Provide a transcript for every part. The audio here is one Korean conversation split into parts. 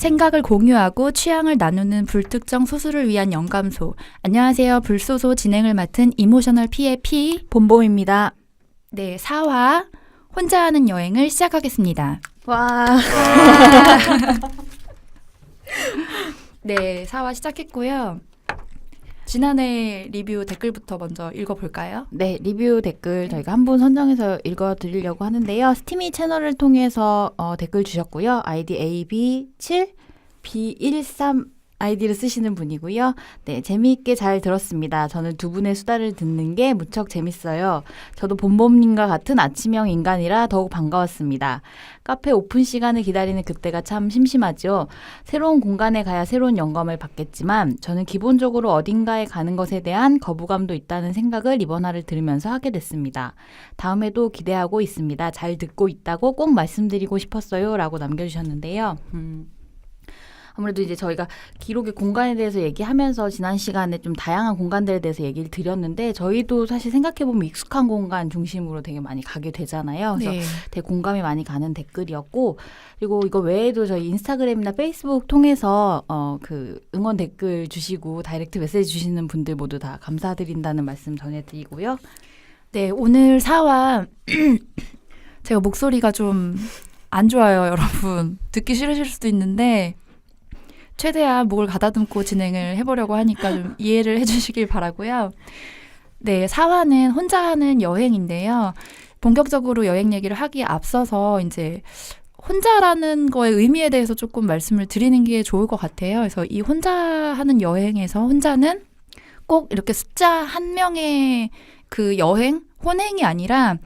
생각을 공유하고 취향을 나누는 불특정 소수를 위한 영감소. 안녕하세요. 불소소 진행을 맡은 이모셔널 P의 P 본봄입니다. 네, 4화 혼자 하는 여행을 시작하겠습니다. 와. 네, 4화 시작했고요. 지난해 리뷰 댓글부터 먼저 읽어볼까요? 네, 리뷰 댓글 저희가 한 분 선정해서 읽어드리려고 하는데요. 스티미 채널을 통해서 댓글 주셨고요. 아이디 AB7B13 아이디를 쓰시는 분이고요. 네, 재미있게 잘 들었습니다. 저는 두 분의 수다를 듣는 게 무척 재밌어요. 저도 봄봄님과 같은 아침형 인간이라 더욱 반가웠습니다. 카페 오픈 시간을 기다리는 그때가 참 심심하죠. 새로운 공간에 가야 새로운 영감을 받겠지만 저는 기본적으로 어딘가에 가는 것에 대한 거부감도 있다는 생각을 이번 화를 들으면서 하게 됐습니다. 다음에도 기대하고 있습니다. 잘 듣고 있다고 꼭 말씀드리고 싶었어요. 라고 남겨주셨는데요. 아무래도 이제 저희가 기록의 공간에 대해서 얘기하면서 지난 시간에 좀 다양한 공간들에 대해서 얘기를 드렸는데 저희도 사실 생각해보면 익숙한 공간 중심으로 되게 많이 가게 되잖아요. 그래서 네. 되게 공감이 많이 가는 댓글이었고 그리고 이거 외에도 저희 인스타그램이나 페이스북 통해서 그 응원 댓글 주시고 다이렉트 메시지 주시는 분들 모두 다 감사드린다는 말씀 전해드리고요. 네, 오늘 4화 제가 목소리가 좀 안 좋아요, 여러분. 듣기 싫으실 수도 있는데 최대한 목을 가다듬고 진행을 해보려고 하니까 좀 이해를 해주시길 바라고요. 네, 4화는 혼자 하는 여행인데요. 본격적으로 여행 얘기를 하기에 앞서서 이제 혼자라는 거의 의미에 대해서 조금 말씀을 드리는 게 좋을 것 같아요. 그래서 이 혼자 하는 여행에서 혼자는 꼭 이렇게 숫자 한 명의 그 여행, 혼행이 아니라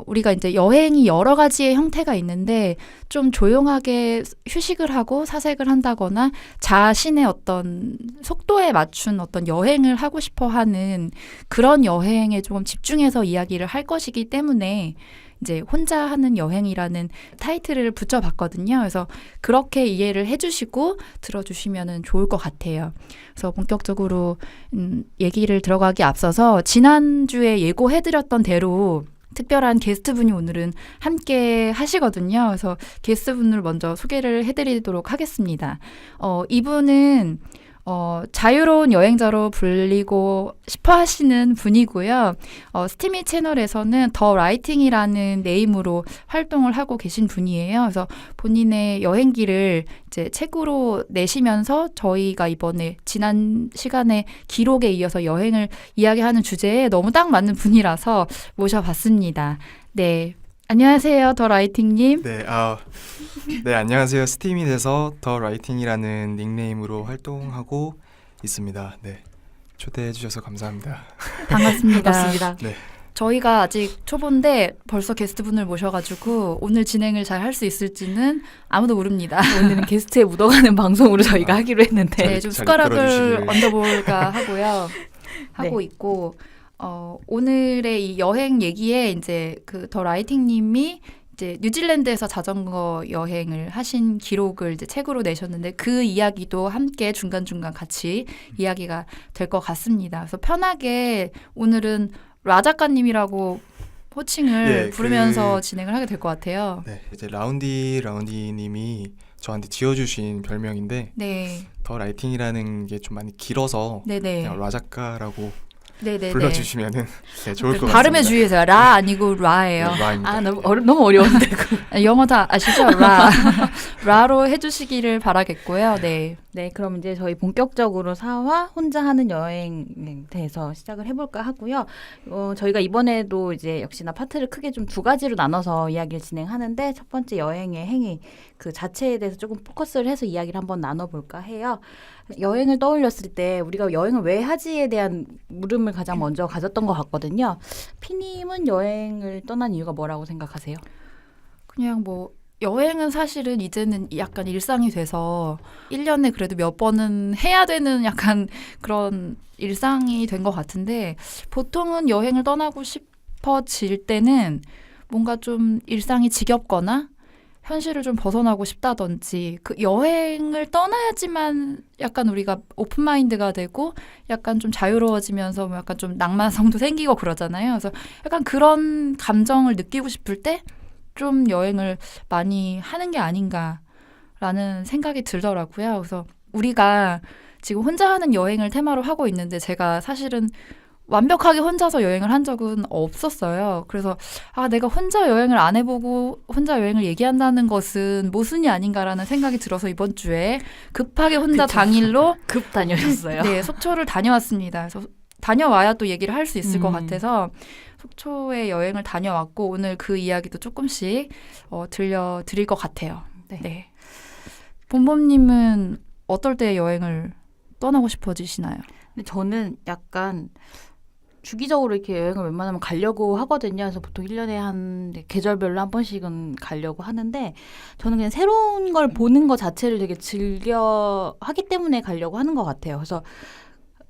우리가 이제 여행이 여러 가지의 형태가 있는데 좀 조용하게 휴식을 하고 사색을 한다거나 자신의 어떤 속도에 맞춘 어떤 여행을 하고 싶어 하는 그런 여행에 조금 집중해서 이야기를 할 것이기 때문에 이제 혼자 하는 여행이라는 타이틀을 붙여봤거든요. 그래서 그렇게 이해를 해주시고 들어주시면 좋을 것 같아요. 그래서 본격적으로 얘기를 들어가기 앞서서 지난주에 예고해드렸던 대로 특별한 게스트분이 오늘은 함께 하시거든요. 그래서 게스트분을 먼저 소개를 해드리도록 하겠습니다. 이분은 자유로운 여행자로 불리고 싶어 하시는 분이고요. 스티미 채널에서는 더 라이팅이라는 네임으로 활동을 하고 계신 분이에요. 그래서 본인의 여행기를 이제 책으로 내시면서 저희가 이번에 지난 시간에 기록에 이어서 여행을 이야기하는 주제에 너무 딱 맞는 분이라서 모셔봤습니다. 네. 안녕하세요, 더 라이팅님. 네, 안녕하세요. 스티밋에서 더 라이팅이라는 닉네임으로 활동하고 있습니다. 네, 초대해 주셔서 감사합니다. 반갑습니다. 반갑습니다. 네, 저희가 아직 초보인데 벌써 게스트분을 모셔가지고 오늘 진행을 잘 할 수 있을지는 아무도 모릅니다. 오늘은 게스트에 묻어가는 방송으로 저희가 하기로 했는데 네, 좀 잘 숟가락을 이끌어주시길. 얹어볼까 하고요. 하고 네. 있고 오늘의 이 여행 얘기에 이제 그 더 라이팅님이 이제 뉴질랜드에서 자전거 여행을 하신 기록을 이제 책으로 내셨는데 그 이야기도 함께 중간중간 같이 이야기가 될 것 같습니다. 그래서 편하게 오늘은 라 작가님이라고 호칭을 부르면서 진행을 하게 될 것 같아요. 네, 이제 라운디님이 저한테 지어주신 별명인데 네, 더 라이팅이라는 게 좀 많이 길어서 네네, 그냥 라 작가라고 네네네. 불러주시면은 네, 좋을 것 같습니다. 발음에 주의해서요. 라 아니고 라예요. 네, 라입니다. 아 너무 어려운데 영어 다 아시죠? 라. 라로 해주시기를 바라겠고요. 네. 네, 그럼 이제 저희 본격적으로 4화 혼자 하는 여행에 대해서 시작을 해볼까 하고요. 저희가 이번에도 이제 역시나 파트를 크게 좀 두 가지로 나눠서 이야기를 진행하는데 첫 번째 여행의 행위 그 자체에 대해서 조금 포커스를 해서 이야기를 한번 나눠볼까 해요. 여행을 떠올렸을 때 우리가 여행을 왜 하지에 대한 물음을 가장 먼저 가졌던 것 같거든요. 피님은 여행을 떠난 이유가 뭐라고 생각하세요? 그냥 뭐 여행은 사실은 이제는 약간 일상이 돼서 1년에 그래도 몇 번은 해야 되는 약간 그런 일상이 된 것 같은데 보통은 여행을 떠나고 싶어질 때는 뭔가 좀 일상이 지겹거나 현실을 좀 벗어나고 싶다든지 그 여행을 떠나야지만 약간 우리가 오픈마인드가 되고 약간 좀 자유로워지면서 뭐 약간 좀 낭만성도 생기고 그러잖아요. 그래서 약간 그런 감정을 느끼고 싶을 때 좀 여행을 많이 하는 게 아닌가 라는 생각이 들더라고요. 그래서 우리가 지금 혼자 하는 여행을 테마로 하고 있는데 제가 사실은 완벽하게 혼자서 여행을 한 적은 없었어요. 그래서 내가 혼자 여행을 안 해보고 혼자 여행을 얘기한다는 것은 모순이 아닌가라는 생각이 들어서 이번 주에 급하게 혼자 그쵸. 당일로 급 다녀오셨어요. 네, 속초를 다녀왔습니다. 그래서 다녀와야 또 얘기를 할 수 있을 것 같아서 속초에 여행을 다녀왔고 오늘 그 이야기도 조금씩 들려드릴 것 같아요. 네. 네. 봄봄님은 어떨 때 여행을 떠나고 싶어지시나요? 근데 저는 약간 주기적으로 이렇게 여행을 웬만하면 가려고 하거든요. 그래서 보통 1년에 한 계절별로 한 번씩은 가려고 하는데 저는 그냥 새로운 걸 보는 것 자체를 되게 즐겨 하기 때문에 가려고 하는 것 같아요. 그래서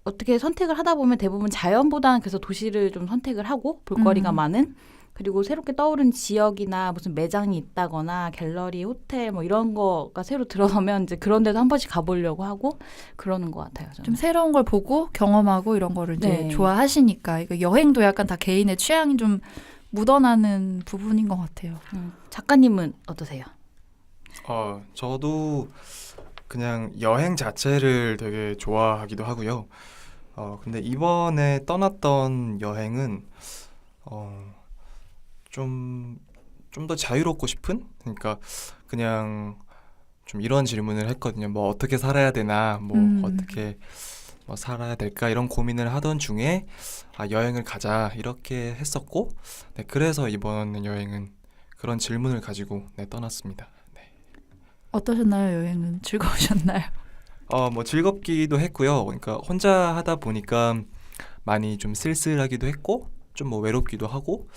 어떻게 선택을 하다 보면 대부분 자연보다는 그래서 도시를 좀 선택을 하고 볼거리가 많은 그리고 새롭게 떠오른 지역이나 무슨 매장이 있다거나 갤러리, 호텔 뭐 이런 거가 새로 들어서면 이제 그런 데도 한 번씩 가보려고 하고 그러는 것 같아요. 저는. 좀 새로운 걸 보고 경험하고 이런 거를 이제 네. 좋아하시니까 이거 여행도 약간 다 개인의 취향이 좀 묻어나는 부분인 것 같아요. 작가님은 어떠세요? 저도 그냥 여행 자체를 되게 좋아하기도 하고요. 근데 이번에 떠났던 여행은 좀 더 자유롭고 싶은? 그러니까 그냥 좀 이런 질문을 했거든요. 뭐 어떻게 살아야 되나, 뭐 어떻게 뭐 살아야 될까 이런 고민을 하던 중에 여행을 가자 이렇게 했었고, 네, 그래서 이번 여행은 그런 질문을 가지고 떠났습니다. 네. 어떠셨나요? 여행은 즐거우셨나요? 뭐 즐겁기도 했고요. 그러니까 혼자 하다 보니까 많이 좀 쓸쓸하기도 했고, 좀 뭐 외롭기도 하고,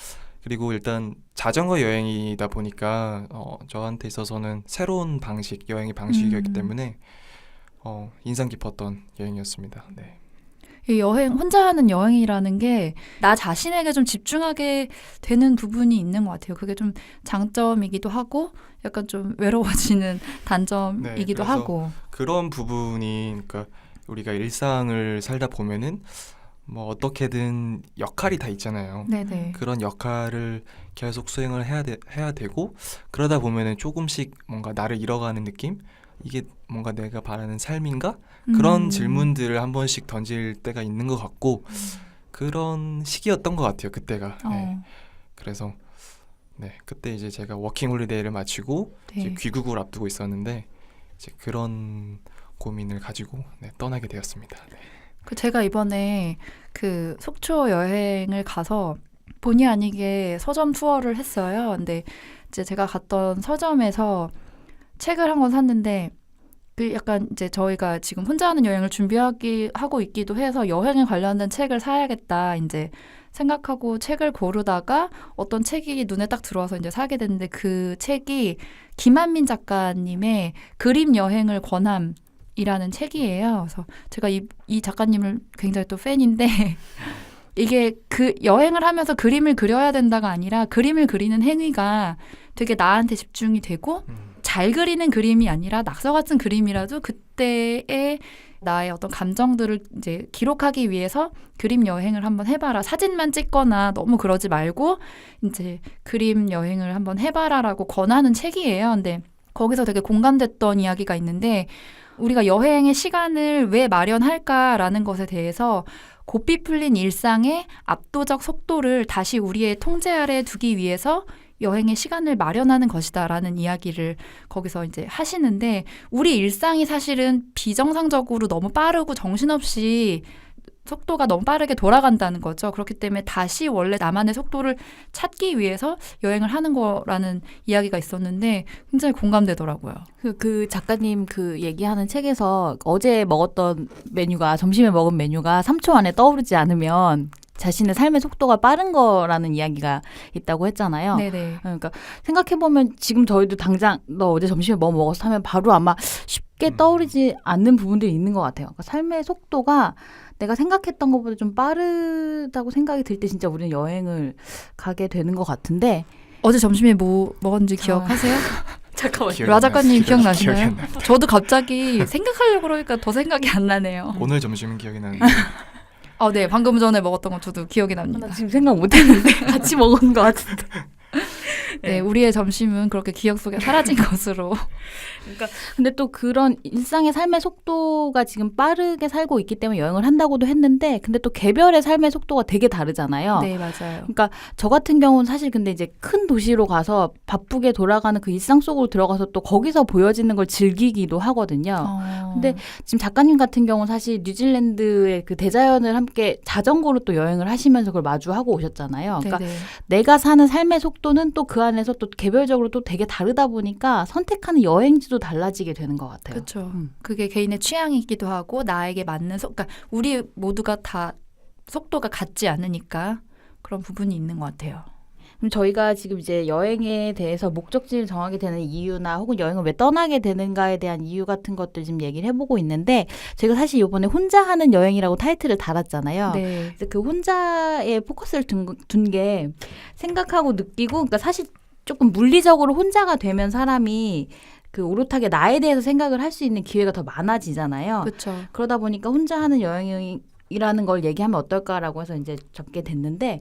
그리고 일단 자전거 여행이다 보니까 저한테 있어서는 새로운 방식, 여행의 방식이었기 때문에 인상 깊었던 여행이었습니다. 네. 이 여행 혼자 하는 여행이라는 게 나 자신에게 좀 집중하게 되는 부분이 있는 것 같아요. 그게 좀 장점이기도 하고 약간 좀 외로워지는 단점이기도 그래서 하고. 그런 부분이 그러니까 우리가 일상을 살다 보면은 뭐 어떻게든 역할이 다 있잖아요. 네네. 그런 역할을 계속 수행을 해야 되고 그러다 보면은 조금씩 뭔가 나를 잃어가는 느낌? 이게 뭔가 내가 바라는 삶인가? 그런 질문들을 한 번씩 던질 때가 있는 것 같고 그런 시기였던 것 같아요. 그때가. 네. 그래서 그때 이제 제가 워킹 홀리데이를 마치고 이제 귀국을 앞두고 있었는데 이제 그런 고민을 가지고 떠나게 되었습니다. 네. 제가 이번에 그 속초 여행을 가서 본의 아니게 서점 투어를 했어요. 근데 이제 제가 갔던 서점에서 책을 한 권 샀는데 그 약간 이제 저희가 지금 혼자 하는 여행을 하고 있기도 해서 여행에 관련된 책을 사야겠다 이제 생각하고 책을 고르다가 어떤 책이 눈에 딱 들어와서 이제 사게 됐는데 그 책이 김한민 작가님의 그림 여행을 권함 이라는 책이에요. 그래서 제가 이 작가님을 굉장히 또 팬인데 이게 그 여행을 하면서 그림을 그려야 된다가 아니라 그림을 그리는 행위가 되게 나한테 집중이 되고 잘 그리는 그림이 아니라 낙서 같은 그림이라도 그때의 나의 어떤 감정들을 이제 기록하기 위해서 그림 여행을 한번 해봐라. 사진만 찍거나 너무 그러지 말고 이제 그림 여행을 한번 해봐라라고 권하는 책이에요. 근데 거기서 되게 공감됐던 이야기가 있는데 우리가 여행의 시간을 왜 마련할까라는 것에 대해서 고삐 풀린 일상의 압도적 속도를 다시 우리의 통제 아래 두기 위해서 여행의 시간을 마련하는 것이다라는 이야기를 거기서 이제 하시는데 우리 일상이 사실은 비정상적으로 너무 빠르고 정신없이 속도가 너무 빠르게 돌아간다는 거죠. 그렇기 때문에 다시 원래 나만의 속도를 찾기 위해서 여행을 하는 거라는 이야기가 있었는데 굉장히 공감되더라고요. 그 작가님 그 얘기하는 책에서 어제 먹었던 메뉴가 점심에 먹은 메뉴가 3초 안에 떠오르지 않으면 자신의 삶의 속도가 빠른 거라는 이야기가 있다고 했잖아요. 네네. 그러니까 생각해보면 지금 저희도 당장 너 어제 점심에 뭐 먹었어 하면 바로 아마 쉽게 떠오르지 않는 부분들이 있는 것 같아요. 그러니까 삶의 속도가 내가 생각했던 것보다 좀 빠르다고 생각이 들 때 진짜 우리는 여행을 가게 되는 것 같은데 어제 점심에 뭐 먹었는지 기억하세요? 잠깐만요. 라 작가님 기억나시나요? 기억이 안 나요. 저도 갑자기 생각하려고 그러니까 더 생각이 안 나네요. 오늘 점심은 기억이 나는데 네. 방금 전에 먹었던 건 저도 기억이 납니다. 나 지금 생각 못했는데 같이 먹은 것 같은데. 네, 우리의 점심은 그렇게 기억 속에 사라진 것으로. 근데 또 그런 일상의 삶의 속도가 지금 빠르게 살고 있기 때문에 여행을 한다고도 했는데 근데 또 개별의 삶의 속도가 되게 다르잖아요. 네, 맞아요. 그러니까 저 같은 경우는 사실 근데 이제 큰 도시로 가서 바쁘게 돌아가는 그 일상 속으로 들어가서 또 거기서 보여지는 걸 즐기기도 하거든요. 근데 지금 작가님 같은 경우는 사실 뉴질랜드의 그 대자연을 함께 자전거로 또 여행을 하시면서 그걸 마주하고 오셨잖아요. 그러니까 네네. 내가 사는 삶의 속도는 또 그 안에서 또 개별적으로 또 되게 다르다 보니까 선택하는 여행지도 달라지게 되는 것 같아요. 그렇죠. 음. 그게 개인의 취향이기도 하고 나에게 맞는 그러니까 우리 모두가 다 속도가 같지 않으니까 그런 부분이 있는 것 같아요. 그럼 저희가 지금 이제 여행에 대해서 목적지를 정하게 되는 이유나 혹은 여행을 왜 떠나게 되는가에 대한 이유 같은 것들 지금 얘기를 해보고 있는데 제가 사실 이번에 혼자 하는 여행이라고 타이틀을 달았잖아요. 네. 그래서 그 혼자에 포커스를 둔 게 생각하고 느끼고 그러니까 사실 조금 물리적으로 혼자가 되면 사람이 그 오롯하게 나에 대해서 생각을 할 수 있는 기회가 더 많아지잖아요. 그렇죠. 그러다 보니까 혼자 하는 여행이라는 걸 얘기하면 어떨까라고 해서 이제 적게 됐는데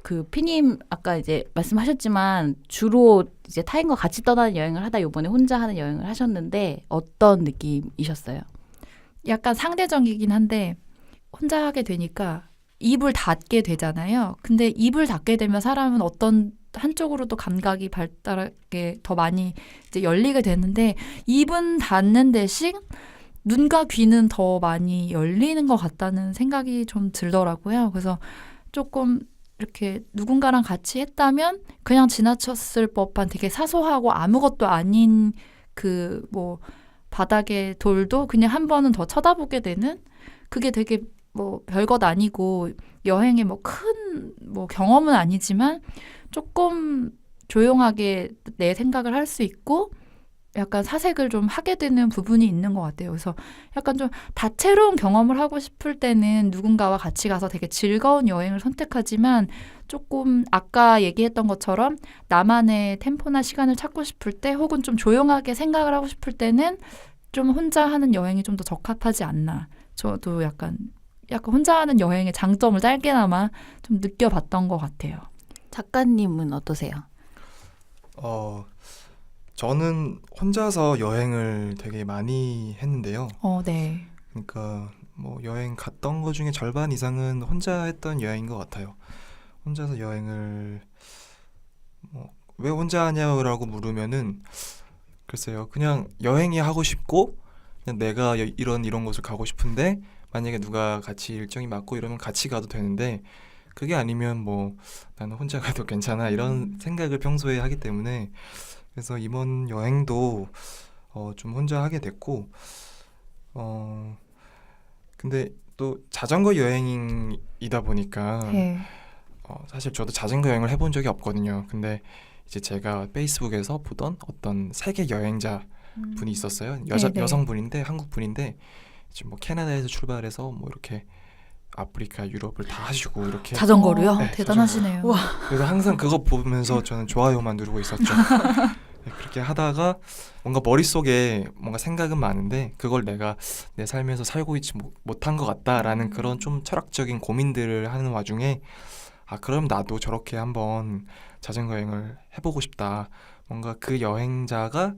그 피님 아까 이제 말씀하셨지만 주로 이제 타인과 같이 떠나는 여행을 하다 이번에 혼자 하는 여행을 하셨는데 어떤 느낌이셨어요? 약간 상대적이긴 한데 혼자 하게 되니까 입을 닫게 되잖아요. 근데 입을 닫게 되면 사람은 어떤 한쪽으로 또 감각이 발달하게 더 많이 이제 열리게 되는데 입은 닫는 대신 눈과 귀는 더 많이 열리는 것 같다는 생각이 좀 들더라고요. 그래서 조금 이렇게 누군가랑 같이 했다면 그냥 지나쳤을 법한 되게 사소하고 아무것도 아닌 그 뭐 바닥의 돌도 그냥 한 번은 더 쳐다보게 되는 그게 되게 뭐 별것 아니고 여행의 뭐 큰 뭐 경험은 아니지만 조금 조용하게 내 생각을 할 수 있고 약간 사색을 좀 하게 되는 부분이 있는 것 같아요. 그래서 약간 좀 다채로운 경험을 하고 싶을 때는 누군가와 같이 가서 되게 즐거운 여행을 선택하지만 조금 아까 얘기했던 것처럼 나만의 템포나 시간을 찾고 싶을 때 혹은 좀 조용하게 생각을 하고 싶을 때는 좀 혼자 하는 여행이 좀 더 적합하지 않나. 저도 약간 혼자 하는 여행의 장점을 짧게나마 좀 느껴봤던 것 같아요. 작가님은 어떠세요? 저는 혼자서 여행을 되게 많이 했는데요. 네. 그러니까 뭐 여행 갔던 것 중에 절반 이상은 혼자 했던 여행인 것 같아요. 혼자서 여행을 왜 혼자 하냐고 물으면은 글쎄요, 그냥 여행이 하고 싶고 그냥 내가 이런 곳을 가고 싶은데 만약에 누가 같이 일정이 맞고 이러면 같이 가도 되는데 그게 아니면 뭐 나는 혼자 가도 괜찮아 이런 생각을 평소에 하기 때문에 그래서 이번 여행도 좀 혼자 하게 됐고 근데 또 자전거 여행이다 보니까 네. 사실 저도 자전거 여행을 해본 적이 없거든요. 근데 이제 제가 페이스북에서 보던 어떤 세계 여행자 분이 있었어요. 네네. 여성분인데 한국 분인데 지금 뭐 캐나다에서 출발해서 뭐 이렇게 아프리카, 유럽을 다 하시고 이렇게 자전거로요? 네, 대단하시네요. 우와. 그래서 항상 그거 보면서 저는 좋아요만 누르고 있었죠. 네, 그렇게 하다가 뭔가 머릿속에 뭔가 생각은 많은데 그걸 내가 내 삶에서 살고 있지 못한 것 같다라는 그런 좀 철학적인 고민들을 하는 와중에 그럼 나도 저렇게 한번 자전거 여행을 해보고 싶다. 뭔가 그 여행자가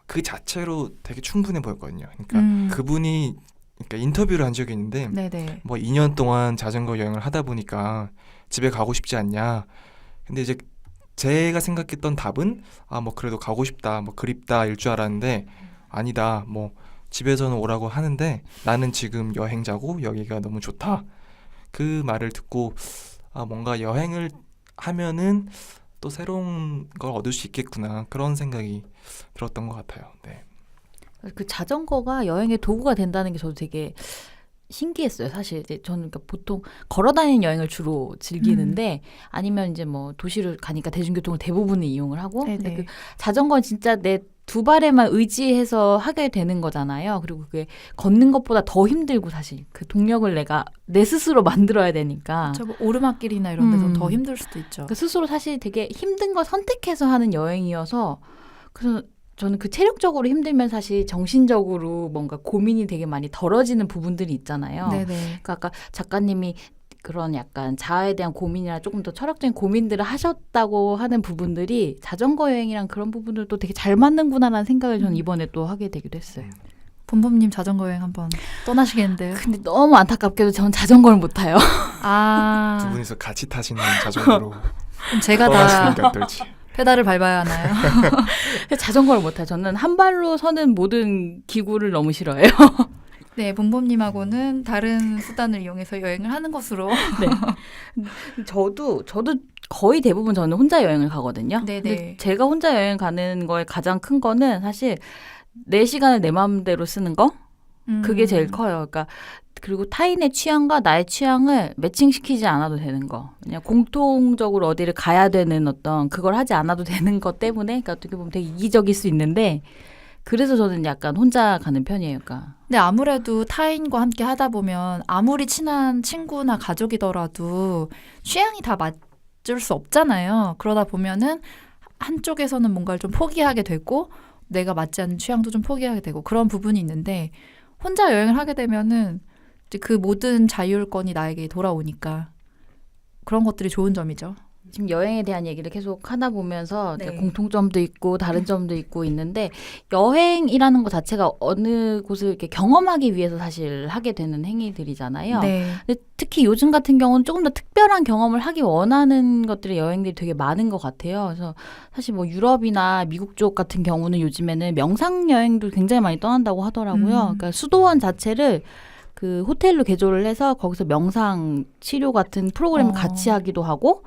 그 자체로 되게 충분해 보였거든요. 그러니까 그분이 그러니까 인터뷰를 한 적이 있는데 네네. 뭐 2년 동안 자전거 여행을 하다 보니까 집에 가고 싶지 않냐. 근데 이제 제가 생각했던 답은 뭐 그래도 가고 싶다, 뭐 그립다 일 줄 알았는데 아니다. 뭐 집에서는 오라고 하는데 나는 지금 여행자고 여기가 너무 좋다. 그 말을 듣고 뭔가 여행을 하면은 또 새로운 걸 얻을 수 있겠구나 그런 생각이 들었던 것 같아요. 네. 그 자전거가 여행의 도구가 된다는 게 저도 되게 신기했어요. 사실 이제 저는 그러니까 보통 걸어다니는 여행을 주로 즐기는데 아니면 이제 뭐 도시를 가니까 대중교통을 대부분을 이용을 하고 근데 그 자전거는 진짜 내 두 발에만 의지해서 하게 되는 거잖아요. 그리고 그게 걷는 것보다 더 힘들고 사실 그 동력을 내가 내 스스로 만들어야 되니까. 뭐 오르막길이나 이런 데서 더 힘들 수도 있죠. 그 스스로 사실 되게 힘든 걸 선택해서 하는 여행이어서 그래서 저는 그 체력적으로 힘들면 사실 정신적으로 뭔가 고민이 되게 많이 덜어지는 부분들이 있잖아요. 네네. 그러니까 아까 작가님이 그런 약간 자아에 대한 고민이나 조금 더 철학적인 고민들을 하셨다고 하는 부분들이 자전거 여행이랑 그런 부분들도 되게 잘 맞는구나라는 생각을 저는 이번에 또 하게 되기도 했어요. 봄봄님 자전거 여행 한번 떠나시겠는데요? 근데 너무 안타깝게도 저는 자전거를 못 타요. 두 아, 분이서 같이 타시는 자전거로 그럼 제가 다 떠나시는 게 어떨지. 페달을 밟아야 하나요? 자전거를 못 타요. 저는 한 발로 서는 모든 기구를 너무 싫어해요. 네, 봄봄님하고는 다른 수단을 이용해서 여행을 하는 것으로. 저도 거의 대부분 저는 혼자 여행을 가거든요. 네네. 근데 제가 혼자 여행 가는 거에 가장 큰 거는 사실 내 시간을 내 마음대로 쓰는 거? 그게 제일 커요. 그러니까 그리고 타인의 취향과 나의 취향을 매칭시키지 않아도 되는 거. 그냥 공통적으로 어디를 가야 되는 어떤 그걸 하지 않아도 되는 것 때문에 그러니까 어떻게 보면 되게 이기적일 수 있는데 그래서 저는 약간 혼자 가는 편이에요. 그러니까 근데 아무래도 타인과 함께 하다 보면 아무리 친한 친구나 가족이더라도 취향이 다 맞을 수 없잖아요. 그러다 보면은 한쪽에서는 뭔가를 좀 포기하게 되고 내가 맞지 않는 취향도 좀 포기하게 되고 그런 부분이 있는데 혼자 여행을 하게 되면은 이제 그 모든 자율권이 나에게 돌아오니까 그런 것들이 좋은 점이죠. 지금 여행에 대한 얘기를 계속 하다 보면서 네. 공통점도 있고 다른 점도 있고 있는데 여행이라는 것 자체가 어느 곳을 이렇게 경험하기 위해서 사실 하게 되는 행위들이잖아요. 네. 근데 특히 요즘 같은 경우는 조금 더 특별한 경험을 하기 원하는 것들의 여행들이 되게 많은 것 같아요. 그래서 사실 뭐 유럽이나 미국 쪽 같은 경우는 요즘에는 명상 여행도 굉장히 많이 떠난다고 하더라고요. 그러니까 수도원 자체를 그 호텔로 개조를 해서 거기서 명상 치료 같은 프로그램을 같이 하기도 하고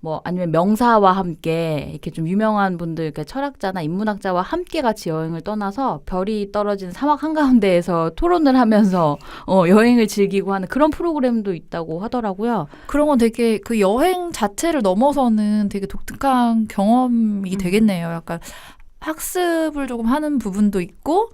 뭐 아니면 명사와 함께 이렇게 좀 유명한 분들, 그러니까 철학자나 인문학자와 함께 같이 여행을 떠나서 별이 떨어진 사막 한가운데에서 토론을 하면서 여행을 즐기고 하는 그런 프로그램도 있다고 하더라고요. 그런 건 되게 그 여행 자체를 넘어서는 되게 독특한 경험이 되겠네요. 약간 학습을 조금 하는 부분도 있고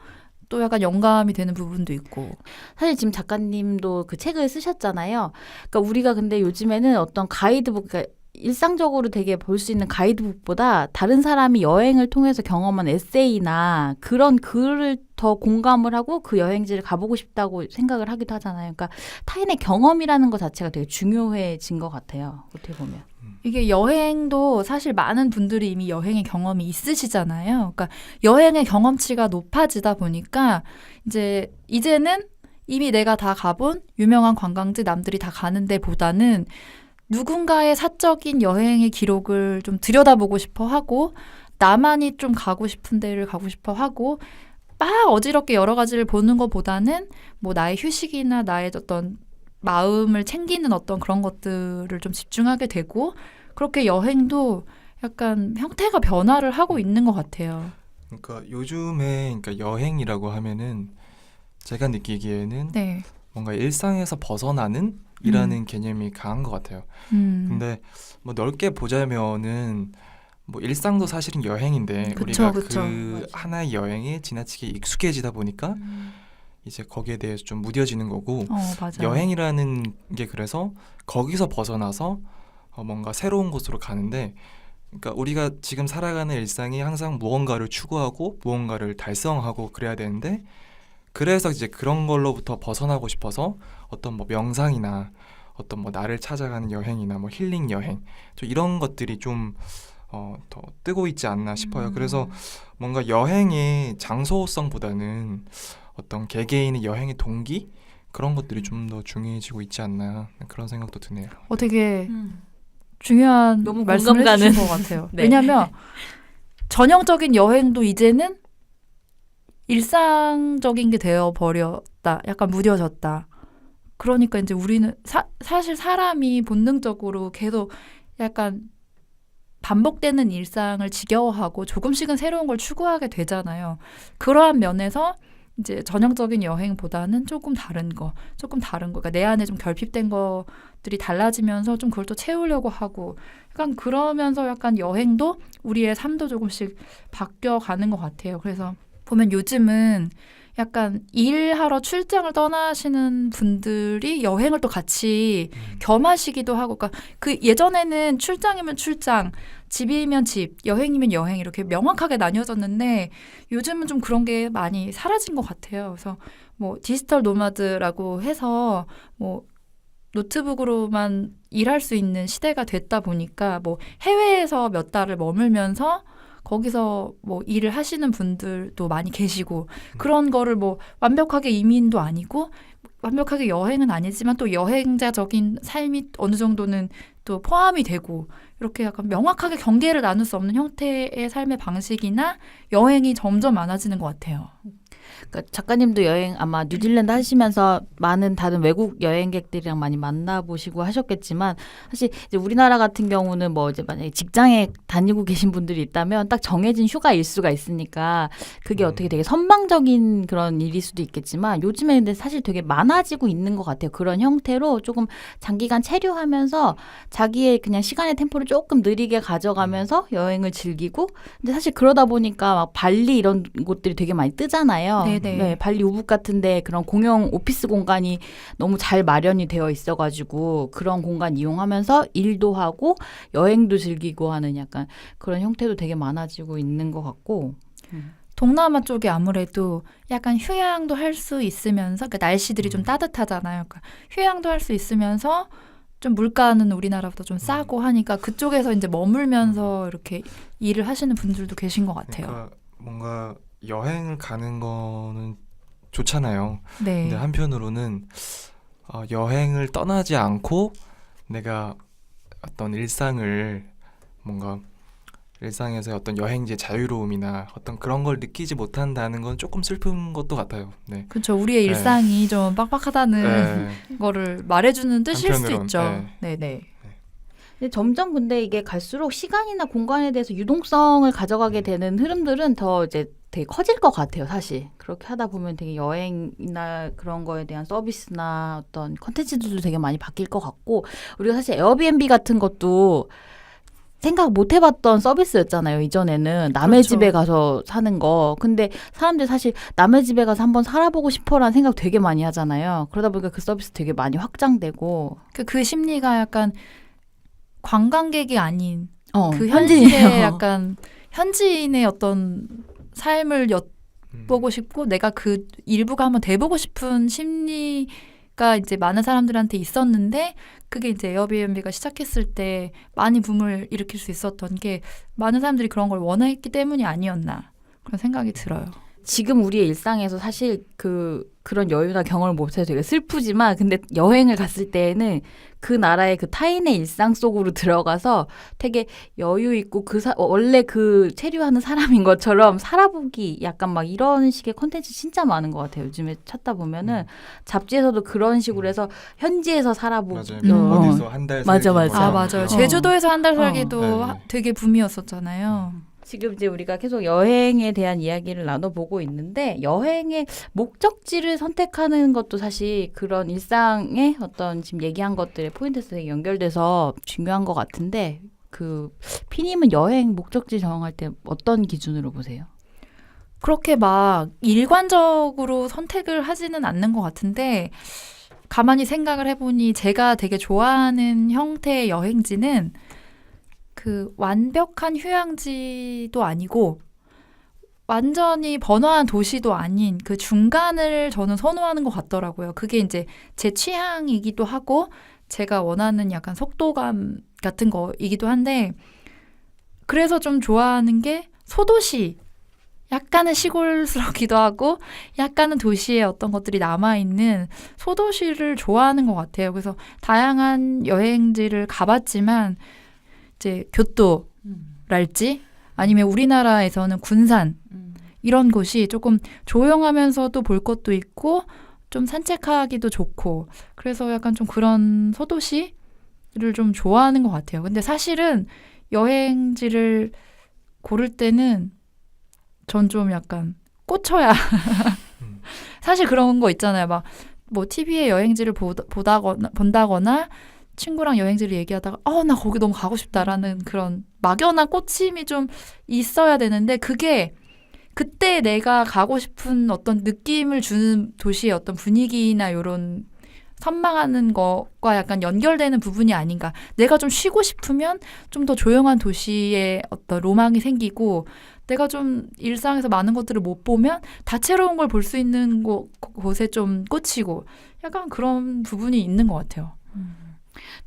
또 약간 영감이 되는 부분도 있고. 사실 지금 작가님도 그 책을 쓰셨잖아요. 그러니까 우리가 근데 요즘에는 어떤 가이드북, 그러니까 일상적으로 되게 볼 수 있는 가이드북보다 다른 사람이 여행을 통해서 경험한 에세이나 그런 글을 더 공감을 하고 그 여행지를 가보고 싶다고 생각을 하기도 하잖아요. 그러니까 타인의 경험이라는 것 자체가 되게 중요해진 것 같아요. 어떻게 보면. 이게 여행도 사실 많은 분들이 이미 여행의 경험이 있으시잖아요. 그러니까 여행의 경험치가 높아지다 보니까 이제는 이미 내가 다 가본 유명한 관광지 남들이 다 가는 데보다는 누군가의 사적인 여행의 기록을 좀 들여다보고 싶어 하고 나만이 좀 가고 싶은 데를 가고 싶어 하고 막 어지럽게 여러 가지를 보는 것보다는 뭐 나의 휴식이나 나의 어떤 마음을 챙기는 어떤 그런 것들을 좀 집중하게 되고 그렇게 여행도 약간 형태가 변화를 하고 있는 것 같아요. 그러니까 요즘에 그러니까 여행이라고 하면은 제가 느끼기에는 네. 뭔가 일상에서 벗어나는 이라는 개념이 강한 것 같아요. 근데 뭐 넓게 보자면은 뭐 일상도 사실은 여행인데 그쵸, 우리가 그쵸. 그 하나의 여행에 지나치게 익숙해지다 보니까 이제 거기에 대해서 좀 무뎌지는 거고 맞아요. 여행이라는 게 그래서 거기서 벗어나서 뭔가 새로운 곳으로 가는데 그러니까 우리가 지금 살아가는 일상이 항상 무언가를 추구하고 무언가를 달성하고 그래야 되는데 그래서 이제 그런 걸로부터 벗어나고 싶어서 어떤 뭐 명상이나 어떤 뭐 나를 찾아가는 여행이나 뭐 힐링 여행 좀 이런 것들이 좀 더 뜨고 있지 않나 싶어요. 그래서 뭔가 여행의 장소성보다는 어떤 개개인의 여행의 동기 그런 것들이 좀 더 중요해지고 있지 않나 그런 생각도 드네요. 되게 중요한 너무 말씀을 공감 가는. 해주신 것 같아요. 네. 왜냐하면 전형적인 여행도 이제는 일상적인 게 되어버렸다. 약간 무뎌졌다. 그러니까 이제 우리는 사실 사람이 본능적으로 계속 약간 반복되는 일상을 지겨워하고 조금씩은 새로운 걸 추구하게 되잖아요. 그러한 면에서 이제 전형적인 여행보다는 조금 다른 거. 그러니까 내 안에 좀 결핍된 것들이 달라지면서 좀 그걸 또 채우려고 하고 약간 그러면서 약간 여행도 우리의 삶도 조금씩 바뀌어가는 것 같아요. 그래서 보면 요즘은 약간 일하러 출장을 떠나시는 분들이 여행을 또 같이 겸하시기도 하고, 그러니까 그 예전에는 출장이면 출장, 집이면 집, 여행이면 여행 이렇게 명확하게 나뉘어졌는데 요즘은 좀 그런 게 많이 사라진 것 같아요. 그래서 뭐 디지털 노마드라고 해서 뭐 노트북으로만 일할 수 있는 시대가 됐다 보니까 뭐 해외에서 몇 달을 머물면서 거기서 뭐 일을 하시는 분들도 많이 계시고 그런 거를 뭐 완벽하게 이민도 아니고 완벽하게 여행은 아니지만 또 여행자적인 삶이 어느 정도는 또 포함이 되고 이렇게 약간 명확하게 경계를 나눌 수 없는 형태의 삶의 방식이나 여행이 점점 많아지는 것 같아요. 그러니까 작가님도 여행 아마 뉴질랜드 하시면서 많은 다른 외국 여행객들이랑 많이 만나보시고 하셨겠지만 사실 이제 우리나라 같은 경우는 뭐 이제 만약에 직장에 다니고 계신 분들이 있다면 딱 정해진 휴가 일수가 있으니까 그게 어떻게 되게 선망적인 그런 일일 수도 있겠지만 요즘에 근데 사실 되게 많아지고 있는 것 같아요. 그런 형태로 조금 장기간 체류하면서 자기의 그냥 시간의 템포를 조금 느리게 가져가면서 여행을 즐기고 근데 사실 그러다 보니까 막 발리 이런 곳들이 되게 많이 뜨잖아요. 네네. 네, 발리 우붓 같은데 그런 공용 오피스 공간이 너무 잘 마련이 되어 있어가지고 그런 공간 이용하면서 일도 하고 여행도 즐기고 하는 약간 그런 형태도 되게 많아지고 있는 것 같고. 동남아 쪽이 아무래도 약간 휴양도 할 수 있으면서 그러니까 날씨들이 좀 따뜻하잖아요. 그러니까 휴양도 할 수 있으면서 좀 물가는 우리나라보다 좀 싸고 하니까 그쪽에서 이제 머물면서 이렇게 일을 하시는 분들도 계신 것 같아요. 그러니까 뭔가 여행을 가는 거는 좋잖아요. 네. 근데 한편으로는 여행을 떠나지 않고 내가 어떤 일상을 뭔가 일상에서 어떤 여행지의 자유로움이나 어떤 그런 걸 느끼지 못한다는 건 조금 슬픈 것도 같아요. 네. 그렇죠. 우리의 네. 일상이 좀 빡빡하다는 네. 거를 말해주는 뜻일 수 한편으론, 있죠. 네네. 근데 점점 근데 이게 갈수록 시간이나 공간에 대해서 유동성을 가져가게 되는 흐름들은 더 이제 되게 커질 것 같아요, 사실. 그렇게 하다 보면 되게 여행이나 그런 거에 대한 서비스나 어떤 컨텐츠들도 되게 많이 바뀔 것 같고, 우리가 사실 에어비앤비 같은 것도 생각 못 해봤던 서비스였잖아요, 이전에는. 남의 그렇죠. 집에 가서 사는 거. 근데 사람들 사실 남의 집에 가서 한번 살아보고 싶어라는 생각 되게 많이 하잖아요. 그러다 보니까 그 서비스 되게 많이 확장되고. 그 심리가 약간 관광객이 아닌 그 현지인이에요. 현지의 약간 현지인의 어떤 삶을 엿보고 싶고 내가 그 일부가 한번 돼보고 싶은 심리가 이제 많은 사람들한테 있었는데 그게 이제 에어비앤비가 시작했을 때 많이 붐을 일으킬 수 있었던 게 많은 사람들이 그런 걸 원했기 때문이 아니었나 그런 생각이 들어요. 지금 우리의 일상에서 사실 그런 여유나 경험을 못해서 되게 슬프지만 근데 여행을 갔을 때에는 그 나라의 그 타인의 일상 속으로 들어가서 되게 여유 있고 원래 그 체류하는 사람인 것처럼 살아보기 약간 막 이런 식의 콘텐츠 진짜 많은 것 같아요. 요즘에 찾다 보면은 잡지에서도 그런 식으로 해서 현지에서 살아보기. 맞아요. 어디서 한 달 맞아, 살기 맞아. 아 뭐 맞아요. 이런 제주도에서 한 달 살기도 네. 되게 붐이었었잖아요. 지금 이제 우리가 계속 여행에 대한 이야기를 나눠보고 있는데 여행의 목적지를 선택하는 것도 사실 그런 일상의 어떤 지금 얘기한 것들의 포인트에서 되게 연결돼서 중요한 것 같은데 그 피님은 여행 목적지 정할 때 어떤 기준으로 보세요? 그렇게 막 일관적으로 선택을 하지는 않는 것 같은데 가만히 생각을 해보니 제가 되게 좋아하는 형태의 여행지는 그 완벽한 휴양지도 아니고 완전히 번화한 도시도 아닌 그 중간을 저는 선호하는 것 같더라고요. 그게 이제 제 취향이기도 하고 제가 원하는 약간 속도감 같은 거이기도 한데 그래서 좀 좋아하는 게 소도시 약간은 시골스럽기도 하고 약간은 도시의 어떤 것들이 남아있는 소도시를 좋아하는 것 같아요. 그래서 다양한 여행지를 가봤지만 이제 교토랄지 아니면 우리나라에서는 군산 이런 곳이 조금 조용하면서도 볼 것도 있고 좀 산책하기도 좋고 그래서 약간 좀 그런 소도시를 좀 좋아하는 것 같아요. 근데 사실은 여행지를 고를 때는 전 좀 약간 꽂혀야 사실 그런 거 있잖아요. 막 뭐 TV에 여행지를 본다거나 친구랑 여행지를 얘기하다가 나 거기 너무 가고 싶다라는 그런 막연한 꽂힘이 좀 있어야 되는데 그게 그때 내가 가고 싶은 어떤 느낌을 주는 도시의 어떤 분위기나 이런 선망하는 것과 약간 연결되는 부분이 아닌가. 내가 좀 쉬고 싶으면 좀 더 조용한 도시에 어떤 로망이 생기고 내가 좀 일상에서 많은 것들을 못 보면 다채로운 걸 볼 수 있는 곳에 좀 꽂히고 약간 그런 부분이 있는 것 같아요.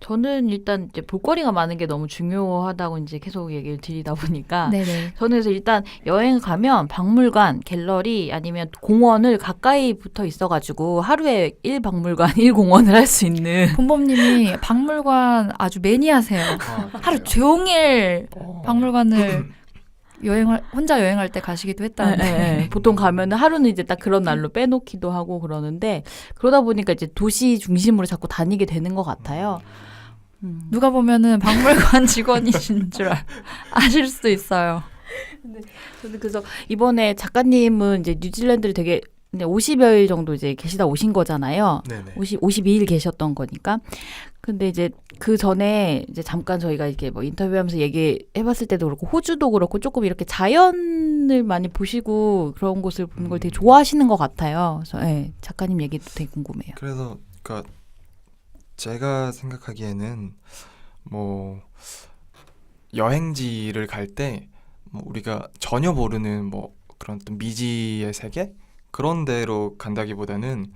저는 일단 이제 볼거리가 많은 게 너무 중요하다고 이제 계속 얘기를 드리다 보니까 네네. 저는 그래서 일단 여행 가면 박물관, 갤러리 아니면 공원을 가까이 붙어 있어가지고 하루에 1박물관, 1공원을 할 수 있는 본범님이 박물관 아주 매니아세요. 하루 종일 박물관을 혼자 여행할 때 가시기도 했다는데. 네. 보통 가면은 하루는 이제 딱 그런 날로 빼놓기도 하고 그러는데 그러다 보니까 이제 도시 중심으로 자꾸 다니게 되는 것 같아요. 누가 보면은 박물관 직원이신 줄 아실 수도 있어요. 저는 그래서 이번에 작가님은 이제 뉴질랜드를 되게 50여일 정도 이제 계시다 오신 거잖아요. 네네. 52일 계셨던 거니까. 근데 이제 그 전에 이제 잠깐 저희가 이렇게 뭐 인터뷰하면서 얘기해봤을 때도 그렇고 호주도 그렇고 조금 이렇게 자연을 많이 보시고 그런 곳을 보는 걸 되게 좋아하시는 것 같아요. 그래서 네, 작가님 얘기도 되게 궁금해요. 그래서 그러니까 제가 생각하기에는 뭐 여행지를 갈 때 뭐 우리가 전혀 모르는 뭐 그런 또 미지의 세계 그런 데로 간다기보다는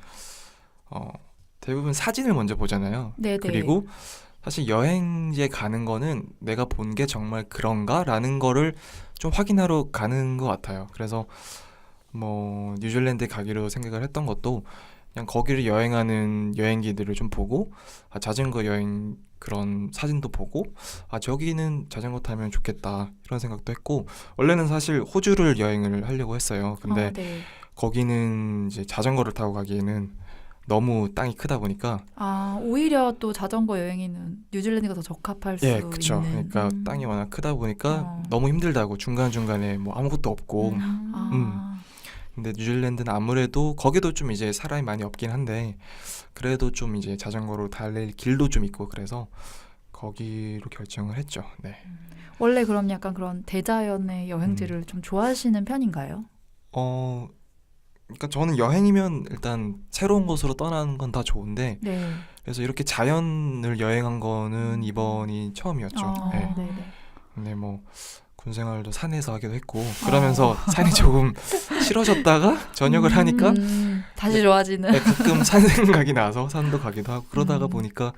대부분 사진을 먼저 보잖아요. 네네. 그리고 사실 여행지에 가는 거는 내가 본 게 정말 그런가라는 거를 좀 확인하러 가는 것 같아요. 그래서 뭐 뉴질랜드에 가기로 생각을 했던 것도 그냥 거기를 여행하는 여행기들을 좀 보고 자전거 여행 그런 사진도 보고 저기는 자전거 타면 좋겠다 이런 생각도 했고 원래는 사실 호주를 여행을 하려고 했어요. 근데 네. 거기는 이제 자전거를 타고 가기에는 너무 땅이 크다 보니까 오히려 또 자전거 여행에는 뉴질랜드가 더 적합할 수 그쵸. 있는. 그러니까 땅이 워낙 크다 보니까 너무 힘들다고 중간중간에 뭐 아무것도 없고 근데 뉴질랜드는 아무래도 거기도 좀 이제 사람이 많이 없긴 한데 그래도 좀 이제 자전거로 달릴 길도 좀 있고 그래서 거기로 결정을 했죠. 네. 원래 그럼 약간 그런 대자연의 여행지를 좀 좋아하시는 편인가요? 그러니까 저는 여행이면 일단 새로운 곳으로 떠나는 건 다 좋은데 네. 그래서 이렇게 자연을 여행한 거는 이번이 처음이었죠. 네. 네네. 근데 뭐 군생활도 산에서 하기도 했고 그러면서 산이 조금 싫어졌다가 전역을 하니까 다시 좋아지는. 네, 가끔 산 생각이 나서 산도 가기도 하고 그러다가 보니까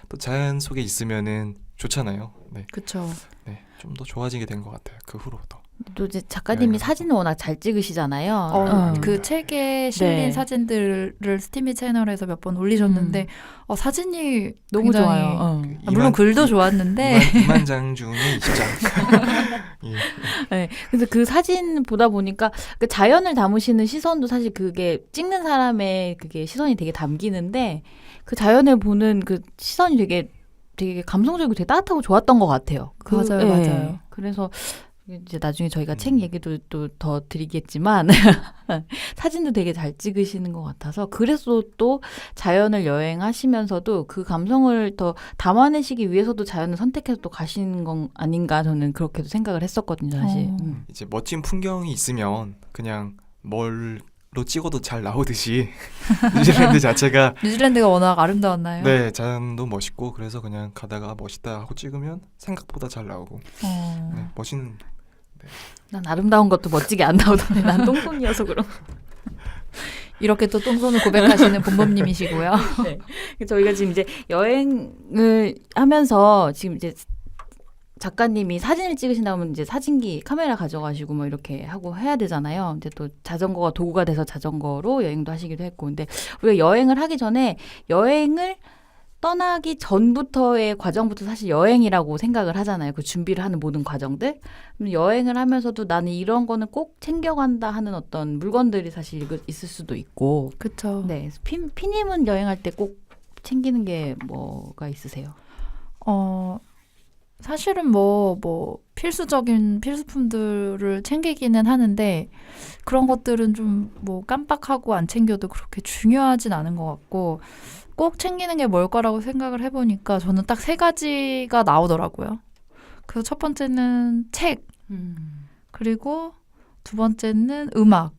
또 자연 속에 있으면은 좋잖아요. 네, 그쵸. 네, 좀 더 좋아지게 된 것 같아요. 그 후로부터. 또 이제 작가님이 사진을 워낙 잘 찍으시잖아요. 그 책에 실린 네. 사진들을 스티미 채널에서 몇 번 올리셨는데 사진이 너무 굉장히 좋아요. 물론 글도 좋았는데 2만 장 중에 20장. 예. 네, 그래서 그 사진 보다 보니까 그 자연을 담으시는 시선도 사실 그게 찍는 사람의 그게 시선이 되게 담기는데 그 자연을 보는 그 시선이 되게 감성적이고 되게 따뜻하고 좋았던 것 같아요. 맞아요, 맞아요. 그래서 이제 나중에 저희가 책 얘기도 또 더 드리겠지만 사진도 되게 잘 찍으시는 것 같아서 그래서 또 자연을 여행하시면서도 그 감성을 더 담아내시기 위해서도 자연을 선택해서 또 가시는 건 아닌가 저는 그렇게도 생각을 했었거든요, 사실. 이제 멋진 풍경이 있으면 그냥 뭘로 찍어도 잘 나오듯이 뉴질랜드 자체가 뉴질랜드가 워낙 아름다웠나요? 네, 자연도 멋있고 그래서 그냥 가다가 멋있다 하고 찍으면 생각보다 잘 나오고 네, 멋있는 난 아름다운 것도 멋지게 안 나오던데 난 똥손이어서 그럼. 이렇게 또 똥손을 고백하시는 본범님이시고요. 네. 저희가 지금 이제 여행을 하면서 지금 이제 작가님이 사진을 찍으신다면 이제 사진기 카메라 가져가시고 뭐 이렇게 하고 해야 되잖아요. 이제 또 자전거가 도구가 돼서 자전거로 여행도 하시기도 했고, 근데 우리가 여행을 하기 전에 여행을 떠나기 전부터의 과정부터 사실 여행이라고 생각을 하잖아요. 그 준비를 하는 모든 과정들. 여행을 하면서도 나는 이런 거는 꼭 챙겨간다 하는 어떤 물건들이 사실 있을 수도 있고. 그쵸. 네, 피님은 여행할 때 꼭 챙기는 게 뭐가 있으세요? 사실은 뭐 필수적인 필수품들을 챙기기는 하는데 그런 것들은 좀 뭐 깜빡하고 안 챙겨도 그렇게 중요하진 않은 것 같고 꼭 챙기는 게 뭘까라고 생각을 해보니까 저는 딱 3가지가 나오더라고요. 그래서 첫 번째는 책, 그리고 두 번째는 음악.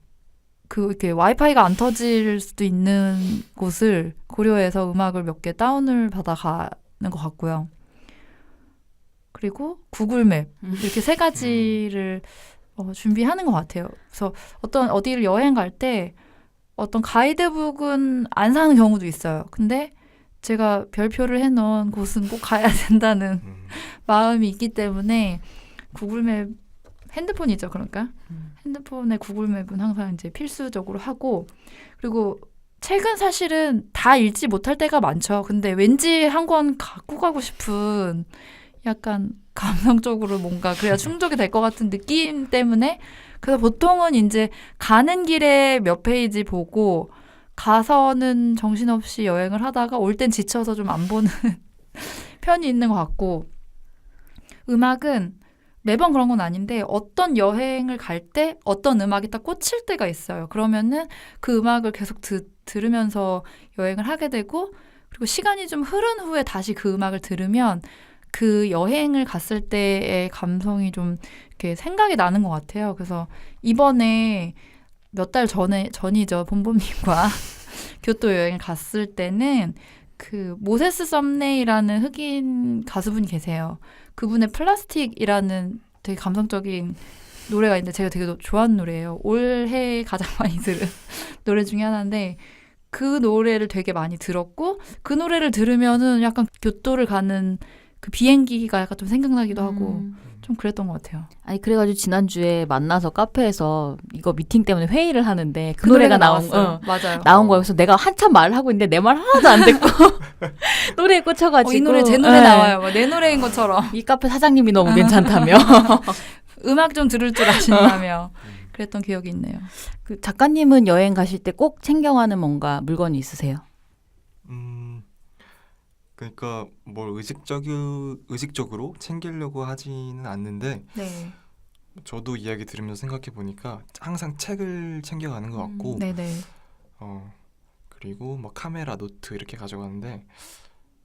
이렇게 와이파이가 안 터질 수도 있는 곳을 고려해서 음악을 몇 개 다운을 받아가는 것 같고요. 그리고 구글맵 이렇게 3가지를 준비하는 것 같아요. 그래서 어디를 여행 갈 때 어떤 가이드북은 안 사는 경우도 있어요. 근데 제가 별표를 해놓은 곳은 꼭 가야 된다는 마음이 있기 때문에 구글맵 핸드폰이죠, 그러니까 핸드폰에 구글맵은 항상 이제 필수적으로 하고, 그리고 책은 사실은 다 읽지 못할 때가 많죠. 근데 왠지 한 권 갖고 가고 싶은 약간 감성적으로 뭔가 그래야 충족이 될 것 같은 느낌 때문에, 그래서 보통은 이제 가는 길에 몇 페이지 보고 가서는 정신없이 여행을 하다가 올 땐 지쳐서 좀 안 보는 편이 있는 것 같고, 음악은 매번 그런 건 아닌데 어떤 여행을 갈 때 어떤 음악이 딱 꽂힐 때가 있어요. 그러면은 그 음악을 계속 들으면서 여행을 하게 되고, 그리고 시간이 좀 흐른 후에 다시 그 음악을 들으면 그 여행을 갔을 때의 감성이 좀 이렇게 생각이 나는 것 같아요. 그래서 이번에 몇 달 전이죠. 봄봄님과 교토 여행을 갔을 때는 그 모세스 썸네이라는 흑인 가수분이 계세요. 그분의 플라스틱이라는 되게 감성적인 노래가 있는데 제가 되게 좋아하는 노래예요. 올해 가장 많이 들은 노래 중에 하나인데, 그 노래를 되게 많이 들었고, 그 노래를 들으면은 약간 교토를 가는 그 비행기가 약간 좀 생각나기도 하고 좀 그랬던 것 같아요. 아니 그래가지고 지난주에 만나서 카페에서 이거 미팅 때문에 회의를 하는데 그 노래가 나왔어요. 맞아요. 나온 거예요. 그래서 내가 한참 말을 하고 있는데 내 말 하나도 안 듣고 노래에 꽂혀가지고 이 노래 제 노래 나와요. 뭐 내 노래인 것처럼. 이 카페 사장님이 너무 괜찮다며. 음악 좀 들을 줄 아신다며 그랬던 기억이 있네요. 그 작가님은 여행 가실 때 꼭 챙겨가는 뭔가 물건이 있으세요? 그러니까 뭘 의식적으로 챙기려고 하지는 않는데, 네. 저도 이야기 들으면서 생각해 보니까 항상 책을 챙겨가는 것 같고, 네네. 그리고 뭐 카메라, 노트 이렇게 가져가는데,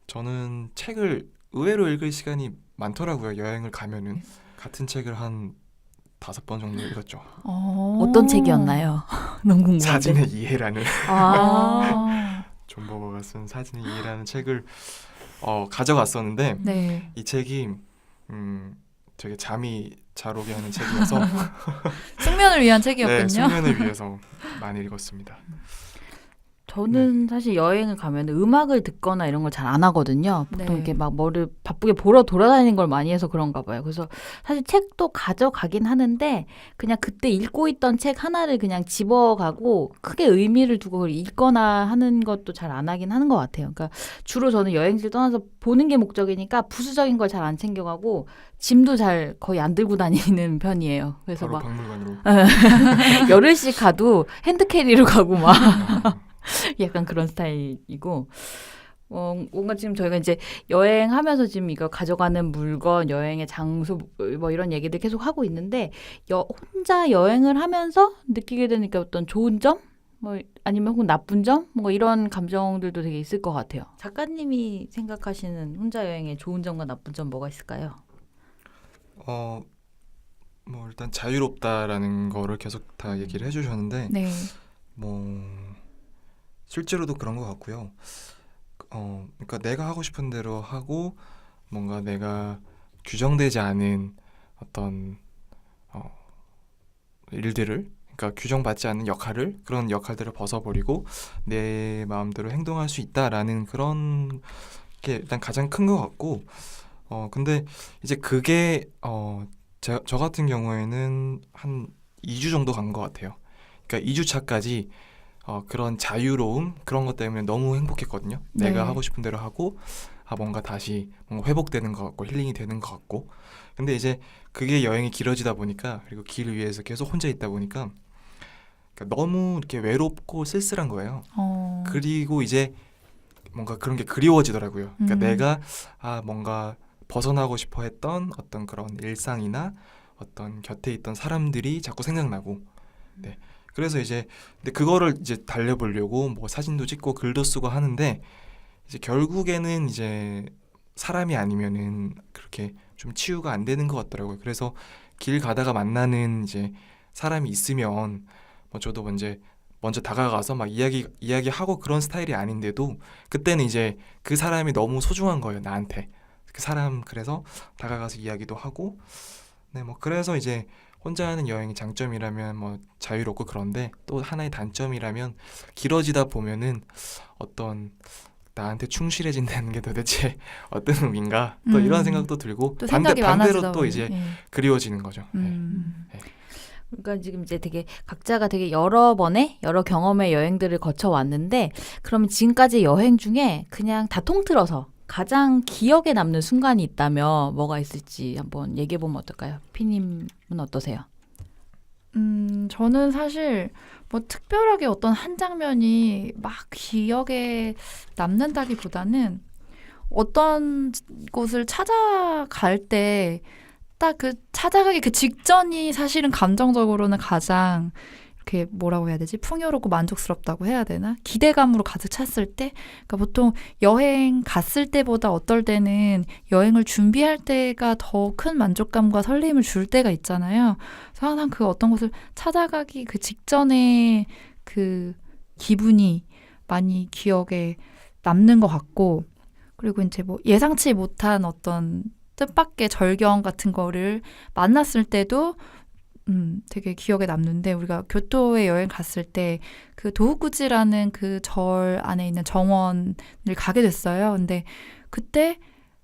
저는 책을 의외로 읽을 시간이 많더라고요. 여행을 가면은 같은 책을 한 5번 정도 읽었죠. 어떤 책이었나요? 너무 궁금한데. 사진의 이해라는 아. 존 버거가 쓴 사진의 이해라는 책을 가져갔었는데, 네. 이 책이 되게 잠이 잘 오게 하는 책이어서 숙면을 위한 네, 책이었군요. 숙면을 위해서 많이 읽었습니다. 저는 사실 여행을 가면 음악을 듣거나 이런 걸 잘 안 하거든요. 보통 네. 이렇게 막 뭐를 바쁘게 보러 돌아다니는 걸 많이 해서 그런가 봐요. 그래서 사실 책도 가져가긴 하는데 그냥 그때 읽고 있던 책 하나를 그냥 집어가고 크게 의미를 두고 그걸 읽거나 하는 것도 잘 안 하긴 하는 것 같아요. 그러니까 주로 저는 여행지를 떠나서 보는 게 목적이니까 부수적인 걸 잘 안 챙겨가고 짐도 잘 거의 안 들고 다니는 편이에요. 그래서 바로 막 박물관으로. 열흘씩 가도 핸드캐리로 가고 막 아, 약간 그런 스타일이고, 뭔가 지금 저희가 이제 여행하면서 지금 이거 가져가는 물건, 여행의 장소, 뭐 이런 얘기들 계속 하고 있는데, 혼자 여행을 하면서 느끼게 되니까 어떤 좋은 점? 뭐 아니면 혹은 나쁜 점? 뭐 이런 감정들도 되게 있을 것 같아요. 작가님이 생각하시는 혼자 여행의 좋은 점과 나쁜 점 뭐가 있을까요? 뭐 일단 자유롭다라는 거를 계속 다 얘기를 해주셨는데, 네. 뭐 실제로도 그런 것 같고요. 그러니까 내가 하고 싶은 대로 하고, 뭔가 내가 규정되지 않은 어떤 일들을, 그러니까 규정받지 않는 그런 역할들을 벗어버리고 내 마음대로 행동할 수 있다라는 그런 게 일단 가장 큰 것 같고, 근데 이제 그게 저 같은 경우에는 한 2주 정도 간 것 같아요. 그러니까 2주차까지 그런 자유로움, 그런 것 때문에 너무 행복했거든요. 네. 내가 하고 싶은 대로 하고, 뭔가 다시 뭔가 회복되는 것 같고 힐링이 되는 것 같고. 근데 이제 그게 여행이 길어지다 보니까, 그리고 길 위에서 계속 혼자 있다 보니까, 그러니까 너무 이렇게 외롭고 쓸쓸한 거예요. 그리고 이제 뭔가 그런 게 그리워지더라고요. 그러니까 내가 뭔가 벗어나고 싶어 했던 어떤 그런 일상이나 어떤 곁에 있던 사람들이 자꾸 생각나고, 네. 그래서 이제 근데 그거를 이제 달래보려고 뭐 사진도 찍고 글도 쓰고 하는데, 이제 결국에는 이제 사람이 아니면은 그렇게 좀 치유가 안 되는 것 같더라고요. 그래서 길 가다가 만나는 이제 사람이 있으면 뭐 저도 먼저 다가가서 막 이야기하고 그런 스타일이 아닌데도, 그때는 이제 그 사람이 너무 소중한 거예요, 나한테. 그 사람, 그래서 다가가서 이야기도 하고, 네, 뭐 그래서 이제 혼자 하는 여행의 장점이라면 뭐 자유롭고, 그런데 또 하나의 단점이라면 길어지다 보면은 어떤 나한테 충실해진다는 게 도대체 어떤 의미인가 또 이런 생각도 들고 또 생각이 반대로 많아지다 또 보니. 이제 예. 그리워지는 거죠. 네. 그러니까 지금 이제 되게 각자가 되게 여러 번의 여러 경험의 여행들을 거쳐 왔는데 그러면 지금까지 여행 중에 그냥 다 통틀어서 가장 기억에 남는 순간이 있다면 뭐가 있을지 한번 얘기해 보면 어떨까요? 피님은 어떠세요? 저는 사실 뭐 특별하게 어떤 한 장면이 막 기억에 남는다기보다는 어떤 곳을 찾아갈 때 딱 그 찾아가기 그 직전이 사실은 감정적으로는 가장 이렇게 뭐라고 해야 되지? 풍요롭고 만족스럽다고 해야 되나? 기대감으로 가득 찼을 때? 그러니까 보통 여행 갔을 때보다 어떨 때는 여행을 준비할 때가 더 큰 만족감과 설렘을 줄 때가 있잖아요. 그래서 항상 그 어떤 곳을 찾아가기 그 직전에 그 기분이 많이 기억에 남는 것 같고, 그리고 이제 뭐 예상치 못한 어떤 뜻밖의 절경 같은 거를 만났을 때도 되게 기억에 남는데, 우리가 교토에 여행 갔을 때 그 도후쿠지라는 그 절 안에 있는 정원을 가게 됐어요. 근데 그때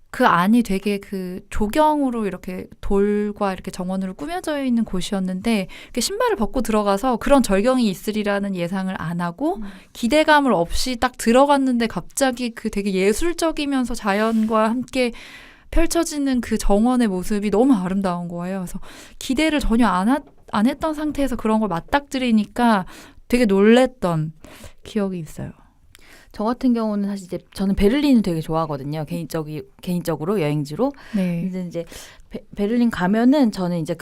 그 안이 되게 그 조경으로 이렇게 돌과 이렇게 정원으로 꾸며져 있는 곳이었는데, 이렇게 신발을 벗고 들어가서 그런 절경이 있으리라는 예상을 안 하고 기대감을 없이 딱 들어갔는데 갑자기 그 되게 예술적이면서 자연과 함께 펼쳐지는 그 정원의 모습이 너무 아름다운 거예요. 그래서 기대를 전혀 안 했던 상태에서 그런 걸 맞닥뜨리니까 되게 놀랬던 기억이 있어요. 저 같은 경우는 사실 이제 저는 베를린을 되게 좋아하거든요. 개인적으로 여행지로. 네. 근데 이제 베를린 가면은 저는 이제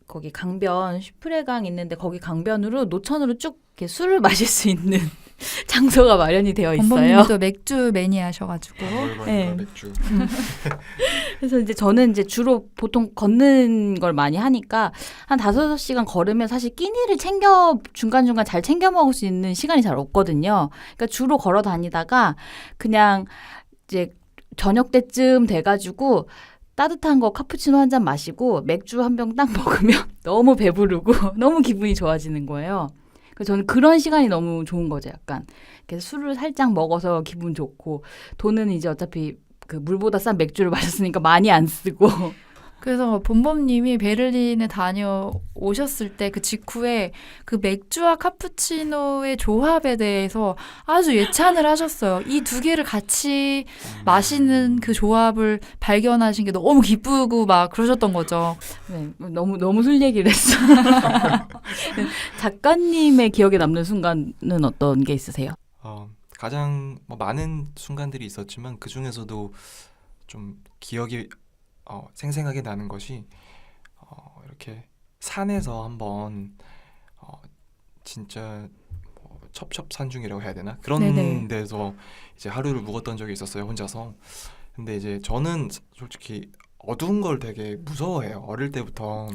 거기 강변 슈프레강 있는데 거기 강변으로 노천으로 쭉 이렇게 술을 마실 수 있는 장소가 마련이 되어 있어요. 범범님도 맥주 매니아셔가지고. 네. 맥주. 그래서 이제 저는 이제 주로 보통 걷는 걸 많이 하니까 한 5-6시간 걸으면 사실 끼니를 중간중간 잘 챙겨 먹을 수 있는 시간이 잘 없거든요. 그러니까 주로 걸어 다니다가 그냥 이제 저녁 때쯤 돼가지고 따뜻한 거 카푸치노 한 잔 마시고 맥주 한 병 딱 먹으면 너무 배부르고 너무 기분이 좋아지는 거예요. 그래서 저는 그런 시간이 너무 좋은 거죠. 약간 그래서 술을 살짝 먹어서 기분 좋고, 돈은 이제 어차피 그 물보다 싼 맥주를 마셨으니까 많이 안 쓰고. 그래서 본범님이 베를린에 다녀오셨을 때 그 직후에 그 맥주와 카푸치노의 조합에 대해서 아주 예찬을 하셨어요. 이 두 개를 같이 마시는 그 조합을 발견하신 게 너무 기쁘고 막 그러셨던 거죠. 네, 너무 술 얘기를 했어. 작가님의 기억에 남는 순간은 어떤 게 있으세요? 가장 뭐 많은 순간들이 있었지만 그 중에서도 좀 기억이 생생하게 나는 것이 이렇게 산에서 한번 진짜 뭐 첩첩산중이라고 해야 되나? 그런 네네. 데서 이제 하루를 묵었던 적이 있었어요, 혼자서. 근데 이제 저는 솔직히 어두운 걸 되게 무서워해요. 어릴 때부터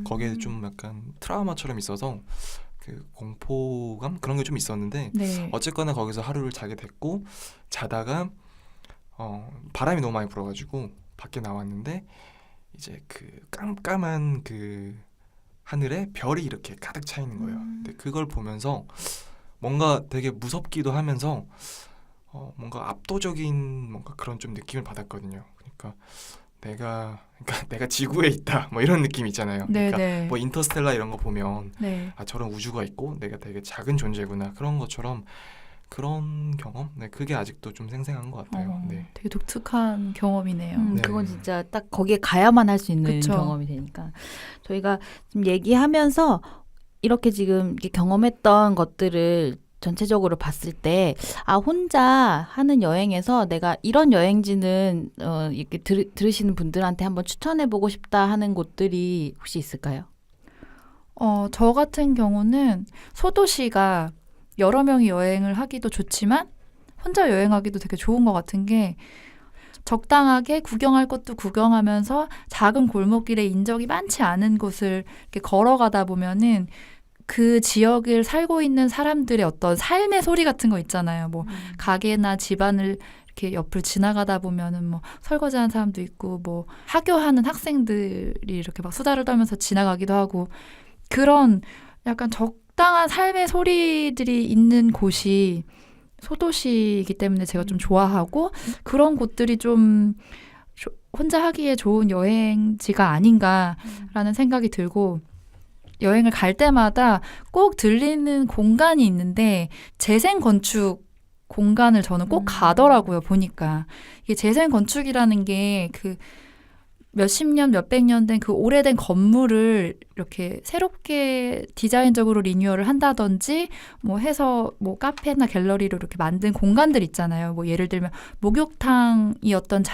거기에 좀 약간 트라우마처럼 있어서 그 공포감 그런 게 좀 있었는데, 네. 어쨌거나 거기서 하루를 자게 됐고, 자다가 바람이 너무 많이 불어가지고 밖에 나왔는데 이제 그 깜깜한 그 하늘에 별이 이렇게 가득 차 있는 거예요. 근데 그걸 보면서 뭔가 되게 무섭기도 하면서 뭔가 압도적인 뭔가 그런 좀 느낌을 받았거든요. 그러니까 내가 지구에 있다 뭐 이런 느낌 있잖아요. 그러니까 네네. 뭐 인터스텔라 이런 거 보면 네. 저런 우주가 있고 내가 되게 작은 존재구나, 그런 것처럼 그런 경험? 네, 그게 아직도 좀 생생한 것 같아요. 네. 되게 독특한 경험이네요. 네. 그건 진짜 딱 거기에 가야만 할 수 있는 그쵸. 경험이 되니까. 저희가 지금 얘기하면서 이렇게 지금 이렇게 경험했던 것들을 전체적으로 봤을 때, 혼자 하는 여행에서 내가 이런 여행지는 이렇게 들으시는 분들한테 한번 추천해보고 싶다 하는 곳들이 혹시 있을까요? 저 같은 경우는 소도시가 여러 명이 여행을 하기도 좋지만 혼자 여행하기도 되게 좋은 것 같은 게, 적당하게 구경할 것도 구경하면서 작은 골목길에 인적이 많지 않은 곳을 이렇게 걸어가다 보면은 그 지역을 살고 있는 사람들의 어떤 삶의 소리 같은 거 있잖아요. 뭐 가게나 집안을 이렇게 옆을 지나가다 보면은 뭐 설거지하는 사람도 있고, 뭐 하교하는 학생들이 이렇게 막 수다를 떨면서 지나가기도 하고, 그런 약간 적당한 삶의 소리들이 있는 곳이 소도시이기 때문에 제가 좀 좋아하고 그런 곳들이 좀 혼자 하기에 좋은 여행지가 아닌가라는 생각이 들고 여행을 갈 때마다 꼭 들리는 공간이 있는데 재생 건축 공간을 저는 꼭 가더라고요. 보니까 이게 재생 건축이라는 게 그 몇십 년, 몇백 년 된 그 오래된 건물을 이렇게 새롭게 디자인적으로 리뉴얼을 한다든지 뭐 해서 뭐 카페나 갤러리로 이렇게 만든 공간들 있잖아요. 뭐 예를 들면 목욕탕이었던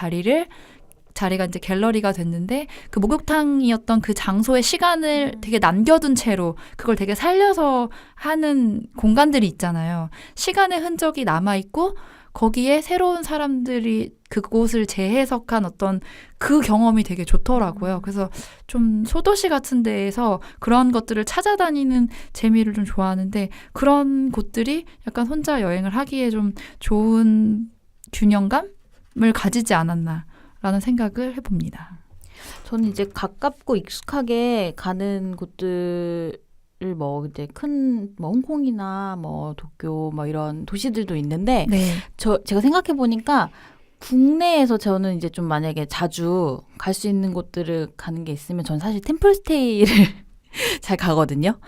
자리가 이제 갤러리가 됐는데 그 목욕탕이었던 그 장소의 시간을 되게 남겨둔 채로 그걸 되게 살려서 하는 공간들이 있잖아요. 시간의 흔적이 남아있고 거기에 새로운 사람들이 그곳을 재해석한 어떤 그 경험이 되게 좋더라고요. 그래서 좀 소도시 같은 데에서 그런 것들을 찾아다니는 재미를 좀 좋아하는데 그런 곳들이 약간 혼자 여행을 하기에 좀 좋은 균형감을 가지지 않았나라는 생각을 해봅니다. 저는 이제 가깝고 익숙하게 가는 곳들을 뭐 이제 큰 뭐 홍콩이나 뭐 도쿄 뭐 이런 도시들도 있는데 네. 제가 생각해 보니까 국내에서 저는 이제 좀 만약에 자주 갈 수 있는 곳들을 가는 게 있으면 저는 사실 템플스테이를 잘 가거든요.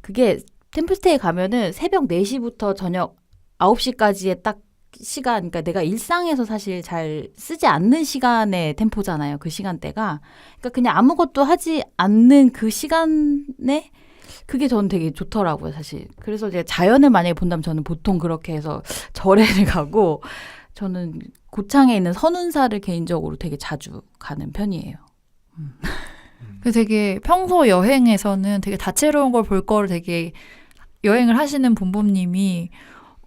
그게 템플스테이 가면은 새벽 4시부터 저녁 9시까지의 딱 시간, 그러니까 내가 일상에서 사실 잘 쓰지 않는 시간의 템포잖아요. 그 시간대가. 그러니까 그냥 아무것도 하지 않는 그 시간에 그게 저는 되게 좋더라고요, 사실. 그래서 이제 자연을 만약에 본다면 저는 보통 그렇게 해서 절에를 가고 저는 고창에 있는 선운사를 개인적으로 되게 자주 가는 편이에요. 그래서 되게 평소 여행에서는 되게 다채로운 걸 볼 거를 되게 여행을 하시는 본범님이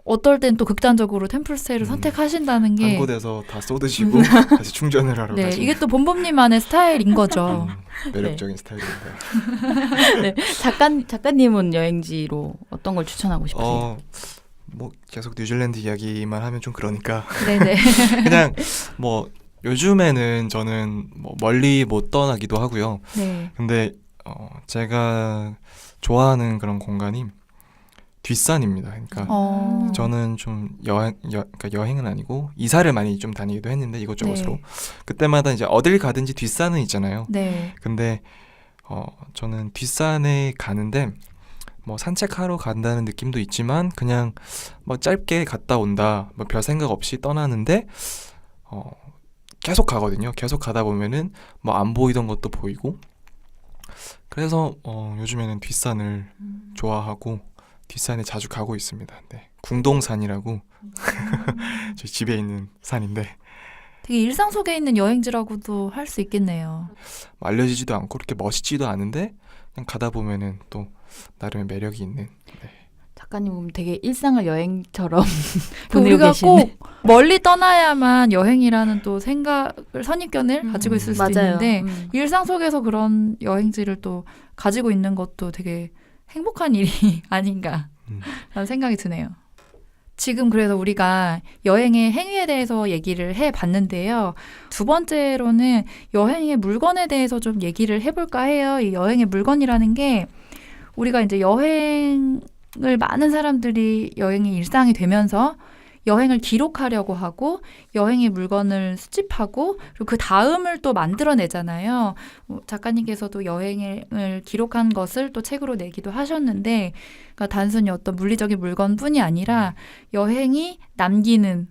어떨 땐 또 극단적으로 템플스테이를 선택하신다는 한 게 곳에서 다 쏟으시고 다시 충전을 하러 네, 가시는 이게 또 본범님만의 스타일인 거죠. 매력적인 스타일입니다. 네. 작가님은 여행지로 어떤 걸 추천하고 싶으세요? 뭐 계속 뉴질랜드 이야기만 하면 좀 그러니까 네네. 그냥 뭐 요즘에는 저는 뭐 멀리 못 떠나기도 하고요. 네. 근데 제가 좋아하는 그런 공간이 뒷산입니다. 그러니까 저는 좀 그러니까 여행은 아니고 이사를 많이 좀 다니기도 했는데 이곳저곳으로 네. 그때마다 이제 어딜 가든지 뒷산은 있잖아요. 네. 근데 저는 뒷산에 가는데 뭐 산책하러 간다는 느낌도 있지만 그냥 뭐 짧게 갔다 온다 뭐 별 생각 없이 떠나는데 계속 가거든요. 계속 가다 보면은 뭐 안 보이던 것도 보이고 그래서 요즘에는 뒷산을 좋아하고 뒷산에 자주 가고 있습니다. 네. 궁동산이라고 저희 집에 있는 산인데 되게 일상 속에 있는 여행지라고도 할 수 있겠네요. 알려지지도 않고 그렇게 멋있지도 않은데 그냥 가다 보면은 또 나름의 매력이 있는 네. 작가님 보면 되게 일상을 여행처럼 그 보내고 우리가 계시네. 꼭 멀리 떠나야만 여행이라는 또 생각을 선입견을 가지고 있을 수도 맞아요. 있는데 일상 속에서 그런 여행지를 또 가지고 있는 것도 되게 행복한 일이 아닌가라는 생각이 드네요. 지금 그래서 우리가 여행의 행위에 대해서 얘기를 해봤는데요. 두 번째로는 여행의 물건에 대해서 좀 얘기를 해볼까 해요. 이 여행의 물건이라는 게 우리가 이제 여행을 많은 사람들이 여행이 일상이 되면서 여행을 기록하려고 하고 여행의 물건을 수집하고 그리고 그 다음을 또 만들어내잖아요. 작가님께서도 여행을 기록한 것을 또 책으로 내기도 하셨는데 그러니까 단순히 어떤 물리적인 물건뿐이 아니라 여행이 남기는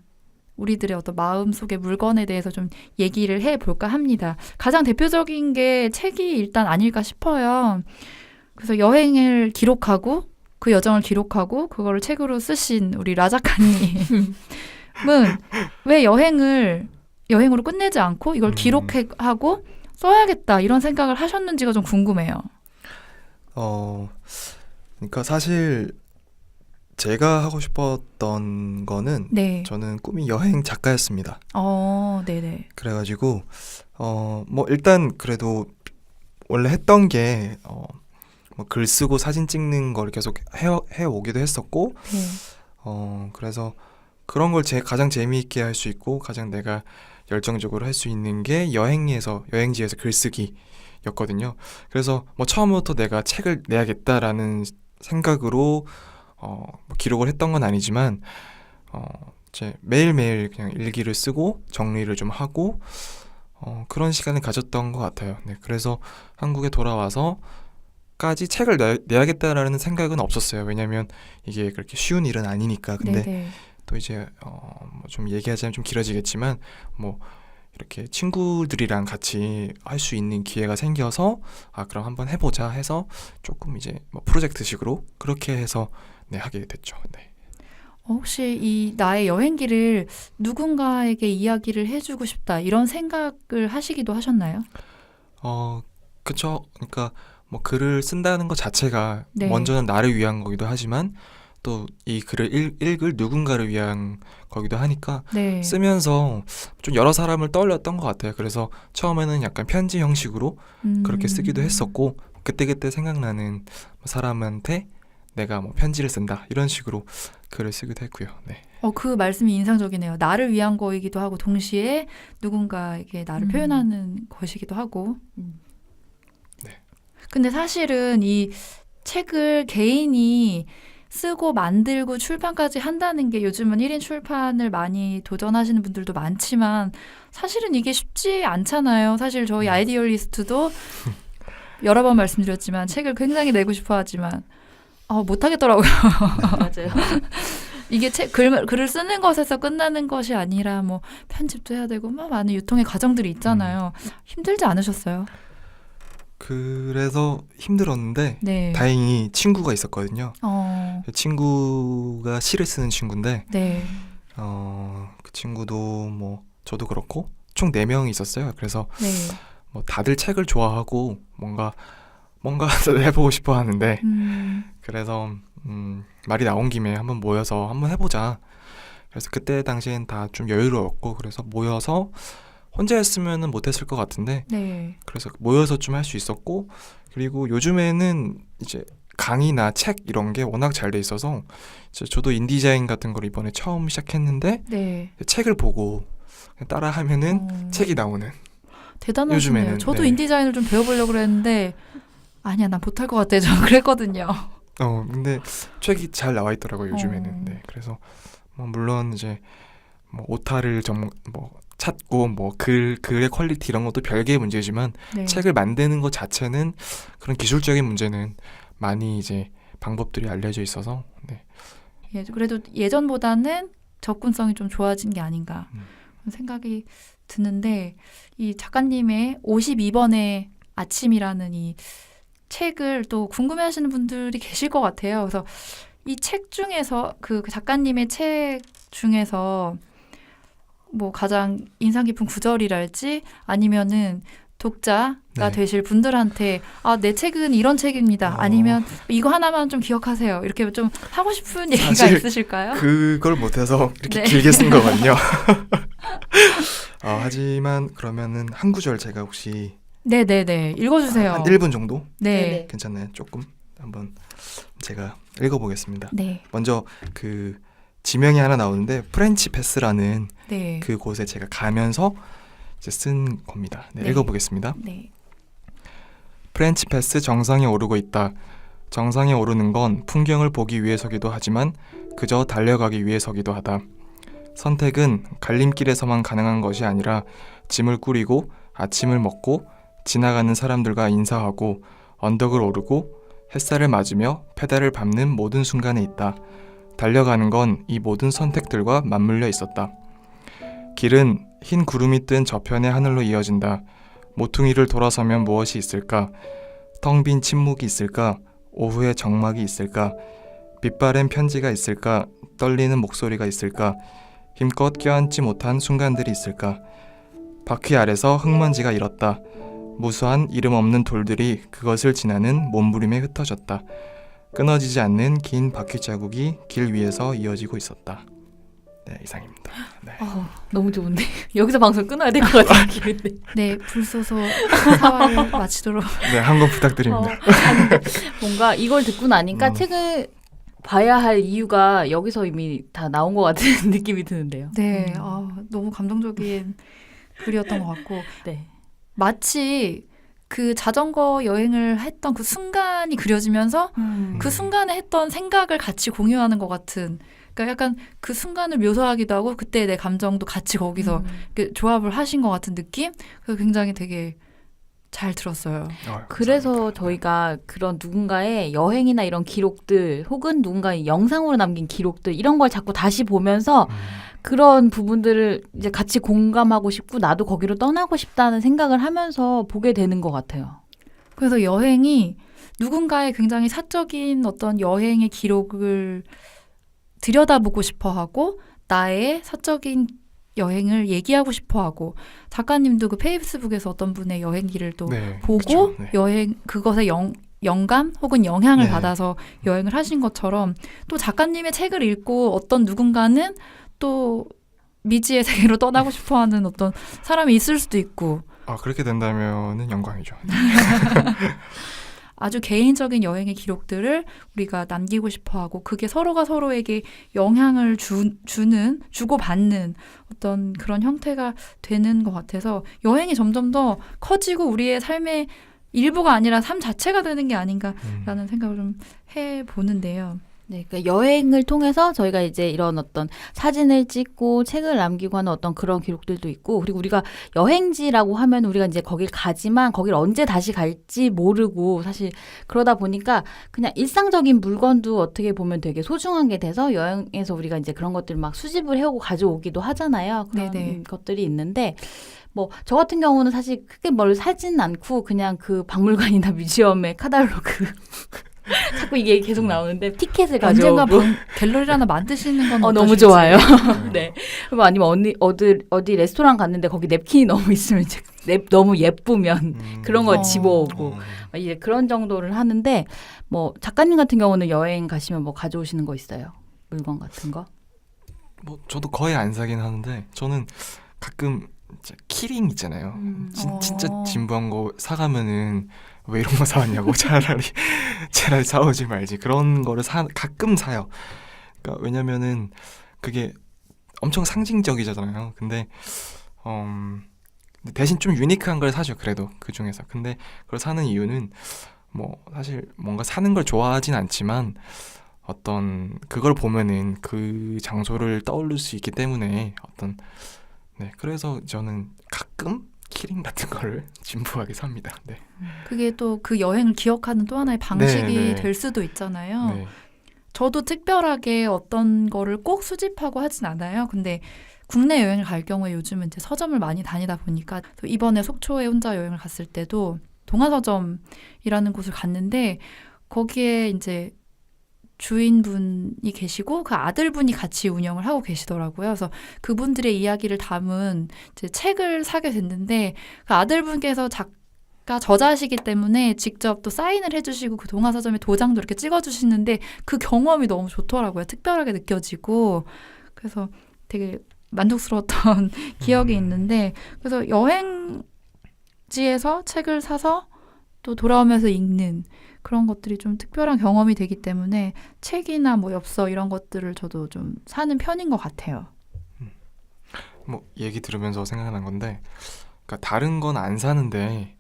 우리들의 어떤 마음속의 물건에 대해서 좀 얘기를 해볼까 합니다. 가장 대표적인 게 책이 일단 아닐까 싶어요. 그래서 여행을 기록하고 그 여정을 기록하고 그거를 책으로 쓰신 우리 라 작가님은 왜 여행으로 끝내지 않고 이걸 기록하고 써야겠다 이런 생각을 하셨는지가 좀 궁금해요. 그러니까 사실 제가 하고 싶었던 거는 네. 저는 꿈이 여행 작가였습니다. 네네. 그래가지고 뭐 일단 그래도 원래 했던 게 뭐 글 쓰고 사진 찍는 걸 계속 해오기도 했었고 그래서 그런 걸 가장 재미있게 할 수 있고 가장 내가 열정적으로 할 수 있는 게 여행지에서 글쓰기였거든요. 그래서 뭐 처음부터 내가 책을 내야겠다라는 생각으로 뭐 기록을 했던 건 아니지만 이제 매일매일 그냥 일기를 쓰고 정리를 좀 하고 그런 시간을 가졌던 것 같아요. 네, 그래서 한국에 돌아와서까지 책을 내야겠다라는 생각은 없었어요. 왜냐하면 이게 그렇게 쉬운 일은 아니니까. 근데 네네. 또 이제 뭐좀 얘기하자면 좀 길어지겠지만 뭐 이렇게 친구들이랑 같이 할 수 있는 기회가 생겨서 그럼 한번 해보자 해서 조금 이제 뭐 프로젝트식으로 그렇게 해서 네, 하게 됐죠. 네. 혹시 이 나의 여행기를 누군가에게 이야기를 해주고 싶다 이런 생각을 하시기도 하셨나요? 그쵸. 그러니까 뭐 글을 쓴다는 것 자체가 네. 먼저는 나를 위한 거기도 하지만 또 이 글을 읽을 누군가를 위한 거기도 하니까 네. 쓰면서 좀 여러 사람을 떠올렸던 것 같아요. 그래서 처음에는 약간 편지 형식으로 그렇게 쓰기도 했었고 그때그때 생각나는 사람한테 내가 뭐 편지를 쓴다 이런 식으로 글을 쓰기도 했고요. 네. 그 말씀이 인상적이네요. 나를 위한 거이기도 하고 동시에 누군가에게 나를 표현하는 것이기도 하고. 네. 근데 사실은 이 책을 개인이 쓰고 만들고 출판까지 한다는 게 요즘은 1인 출판을 많이 도전하시는 분들도 많지만 사실은 이게 쉽지 않잖아요. 사실 저희 아이디어리스트도 여러 번 말씀드렸지만 책을 굉장히 내고 싶어 하지만 못하겠더라고요. 맞아요. 이게 글을 쓰는 것에서 끝나는 것이 아니라 뭐 편집도 해야 되고 막 많은 유통의 과정들이 있잖아요. 힘들지 않으셨어요? 그래서 힘들었는데 네. 다행히 친구가 있었거든요. 그 친구가 시를 쓰는 친구인데 네. 그 친구도 뭐 저도 그렇고 총 4명이 있었어요. 그래서 네. 뭐 다들 책을 좋아하고 뭔가 해보고 싶어 하는데 그래서 말이 나온 김에 한번 모여서 한번 해보자. 그래서 그때 당시엔 다 좀 여유로웠고 그래서 모여서 혼자 했으면은 못했을 것 같은데 네. 그래서 모여서 좀 할 수 있었고 그리고 요즘에는 이제 강의나 책 이런 게 워낙 잘 돼 있어서 이제 저도 인디자인 같은 걸 이번에 처음 시작했는데 네. 책을 보고 따라 하면은 책이 나오는 대단하시네요. 요즘에는, 저도 네. 인디자인을 좀 배워보려고 그랬는데 아니야 난 못할 것 같아. 저 그랬거든요. 근데 책이 잘 나와 있더라고요 요즘에는. 네, 그래서 뭐 물론 이제 뭐 오타를 찾고 뭐 글의 퀄리티 이런 것도 별개의 문제지만 네. 책을 만드는 것 자체는 그런 기술적인 문제는 많이 이제 방법들이 알려져 있어서 네. 그래도 예전보다는 접근성이 좀 좋아진 게 아닌가 그런 생각이 드는데 이 작가님의 52번의 아침이라는 이 책을 또 궁금해하시는 분들이 계실 것 같아요. 그래서 이 책 중에서 그 작가님의 책 중에서 뭐 가장 인상 깊은 구절이랄지 아니면은 독자가 네. 되실 분들한테 내 책은 이런 책입니다. 아니면 이거 하나만 좀 기억하세요. 이렇게 좀 하고 싶은 얘기가 사실 있으실까요? 그걸 못해서 이렇게 네. 길게 쓴 거거든요. 하지만 그러면은 한 구절 제가 혹시 네네네. 읽어주세요. 한 1분 정도 네. 괜찮나요? 조금 한번 제가 읽어보겠습니다. 네. 먼저 그 지명이 하나 나오는데 프렌치 패스라는 네. 그 곳에 제가 가면서 이제 쓴 겁니다. 네, 네. 읽어보겠습니다. 네. 프렌치 패스 정상에 오르고 있다. 정상에 오르는 건 풍경을 보기 위해서기도 하지만 그저 달려가기 위해서기도 하다. 선택은 갈림길에서만 가능한 것이 아니라 짐을 꾸리고 아침을 먹고 지나가는 사람들과 인사하고 언덕을 오르고 햇살을 맞으며 페달을 밟는 모든 순간에 있다. 달려가는 건 이 모든 선택들과 맞물려 있었다. 길은 흰 구름이 뜬 저편의 하늘로 이어진다. 모퉁이를 돌아서면 무엇이 있을까? 텅 빈 침묵이 있을까? 오후의 정막이 있을까? 빛바랜 편지가 있을까? 떨리는 목소리가 있을까? 힘껏 껴안지 못한 순간들이 있을까? 바퀴 아래서 흙먼지가 일었다. 무수한 이름 없는 돌들이 그것을 지나는 몸부림에 흩어졌다. 끊어지지 않는 긴 바퀴 자국이 길 위에서 이어지고 있었다. 네, 이상입니다. 네. 너무 좋은데 여기서 방송 끊어야 될 것 같은 기분인데. 네. 불소서 사활을 마치도록. 네, 한 번 부탁드립니다. 뭔가 이걸 듣고 나니까 책을 봐야 할 이유가 여기서 이미 다 나온 것 같은 느낌이 드는데요. 네. 너무 감동적인 글이었던 것 같고 네. 마치 그 자전거 여행을 했던 그 순간이 그려지면서 그 순간에 했던 생각을 같이 공유하는 것 같은 그러니까 약간 그 순간을 묘사하기도 하고 그때 내 감정도 같이 거기서 이렇게 조합을 하신 것 같은 느낌? 그래서 굉장히 되게 잘 들었어요. 그래서 감사합니다. 저희가 그런 누군가의 여행이나 이런 기록들 혹은 누군가의 영상으로 남긴 기록들 이런 걸 자꾸 다시 보면서 그런 부분들을 이제 같이 공감하고 싶고 나도 거기로 떠나고 싶다는 생각을 하면서 보게 되는 것 같아요. 그래서 여행이 누군가의 굉장히 사적인 어떤 여행의 기록을 들여다보고 싶어 하고 나의 사적인 여행을 얘기하고 싶어 하고 작가님도 그 페이스북에서 어떤 분의 여행기를 또 네, 보고 그쵸. 네. 여행 그것에 영감 혹은 영향을 네. 받아서 여행을 하신 것처럼 또 작가님의 책을 읽고 어떤 누군가는 또 미지의 세계로 떠나고 싶어하는 어떤 사람이 있을 수도 있고 그렇게 된다면은 영광이죠. 아주 개인적인 여행의 기록들을 우리가 남기고 싶어하고 그게 서로가 서로에게 영향을 주고받는 어떤 그런 형태가 되는 것 같아서 여행이 점점 더 커지고 우리의 삶의 일부가 아니라 삶 자체가 되는 게 아닌가라는 생각을 좀 해보는데요. 네, 그러니까 여행을 통해서 저희가 이제 이런 어떤 사진을 찍고 책을 남기고 하는 어떤 그런 기록들도 있고, 그리고 우리가 여행지라고 하면 우리가 이제 거길 가지만 거길 언제 다시 갈지 모르고 사실 그러다 보니까 그냥 일상적인 물건도 어떻게 보면 되게 소중한 게 돼서 여행에서 우리가 이제 그런 것들을 막 수집을 해오고 가져오기도 하잖아요. 그런 네네. 것들이 있는데 뭐 저 같은 경우는 사실 크게 뭘 사진 않고 그냥 그 박물관이나 뮤지엄의 카탈로그 자꾸 이게 계속 나오는데 티켓을 언젠가 가져오고 갤러리를 하나 만드시는 건 너무 어떠실지. 좋아요. 네. 그리고 아니면 어디 레스토랑 갔는데 거기 냅킨이 너무 있으면 이제 너무 예쁘면 그런 거 어. 집어오고 막 이제 그런 정도를 하는데 뭐 작가님 같은 경우는 여행 가시면 뭐 가져오시는 거 있어요? 물건 같은 거? 뭐 저도 거의 안 사긴 하는데 저는 가끔 진짜 키링 있잖아요. 진짜 진부한 거 사가면은 왜 이런 거 사왔냐고 차라리 사오지 말지 그런 거를 가끔 사요. 그러니까 왜냐면은 그게 엄청 상징적이잖아요. 근데 대신 좀 유니크한 걸 사죠. 그래도 그 중에서. 근데 그걸 사는 이유는 뭐 사실 뭔가 사는 걸 좋아하진 않지만 어떤 그걸 보면은 그 장소를 떠올릴 수 있기 때문에 네, 그래서 저는 가끔 키링 같은 거를 진부하게 삽니다. 네. 그게 또 그 여행을 기억하는 또 하나의 방식이 네. 될 수도 있잖아요. 네. 저도 특별하게 어떤 거를 꼭 수집하고 하진 않아요. 근데 국내 여행을 갈 경우에 요즘은 이제 서점을 많이 다니다 보니까 또 이번에 속초에 혼자 여행을 갔을 때도 동화서점이라는 곳을 갔는데 거기에 이제 주인분이 계시고 그 아들분이 같이 운영을 하고 계시더라고요. 그래서 그분들의 이야기를 담은 이제 책을 사게 됐는데 그 아들분께서 저자시기 때문에 직접 또 사인을 해주시고 그 동화서점에 도장도 이렇게 찍어주시는데 그 경험이 너무 좋더라고요. 특별하게 느껴지고 그래서 되게 만족스러웠던 기억이 있는데 그래서 여행지에서 책을 사서 또 돌아오면서 읽는 그런 것들이 좀 특별한 경험이 되기 때문에 책이나 뭐 엽서 이런 것들을 저도 좀 사는 편인 것 같아요. 뭐 얘기 들으면서 생각난 건데, 그러니까 다른 건 안 사는데,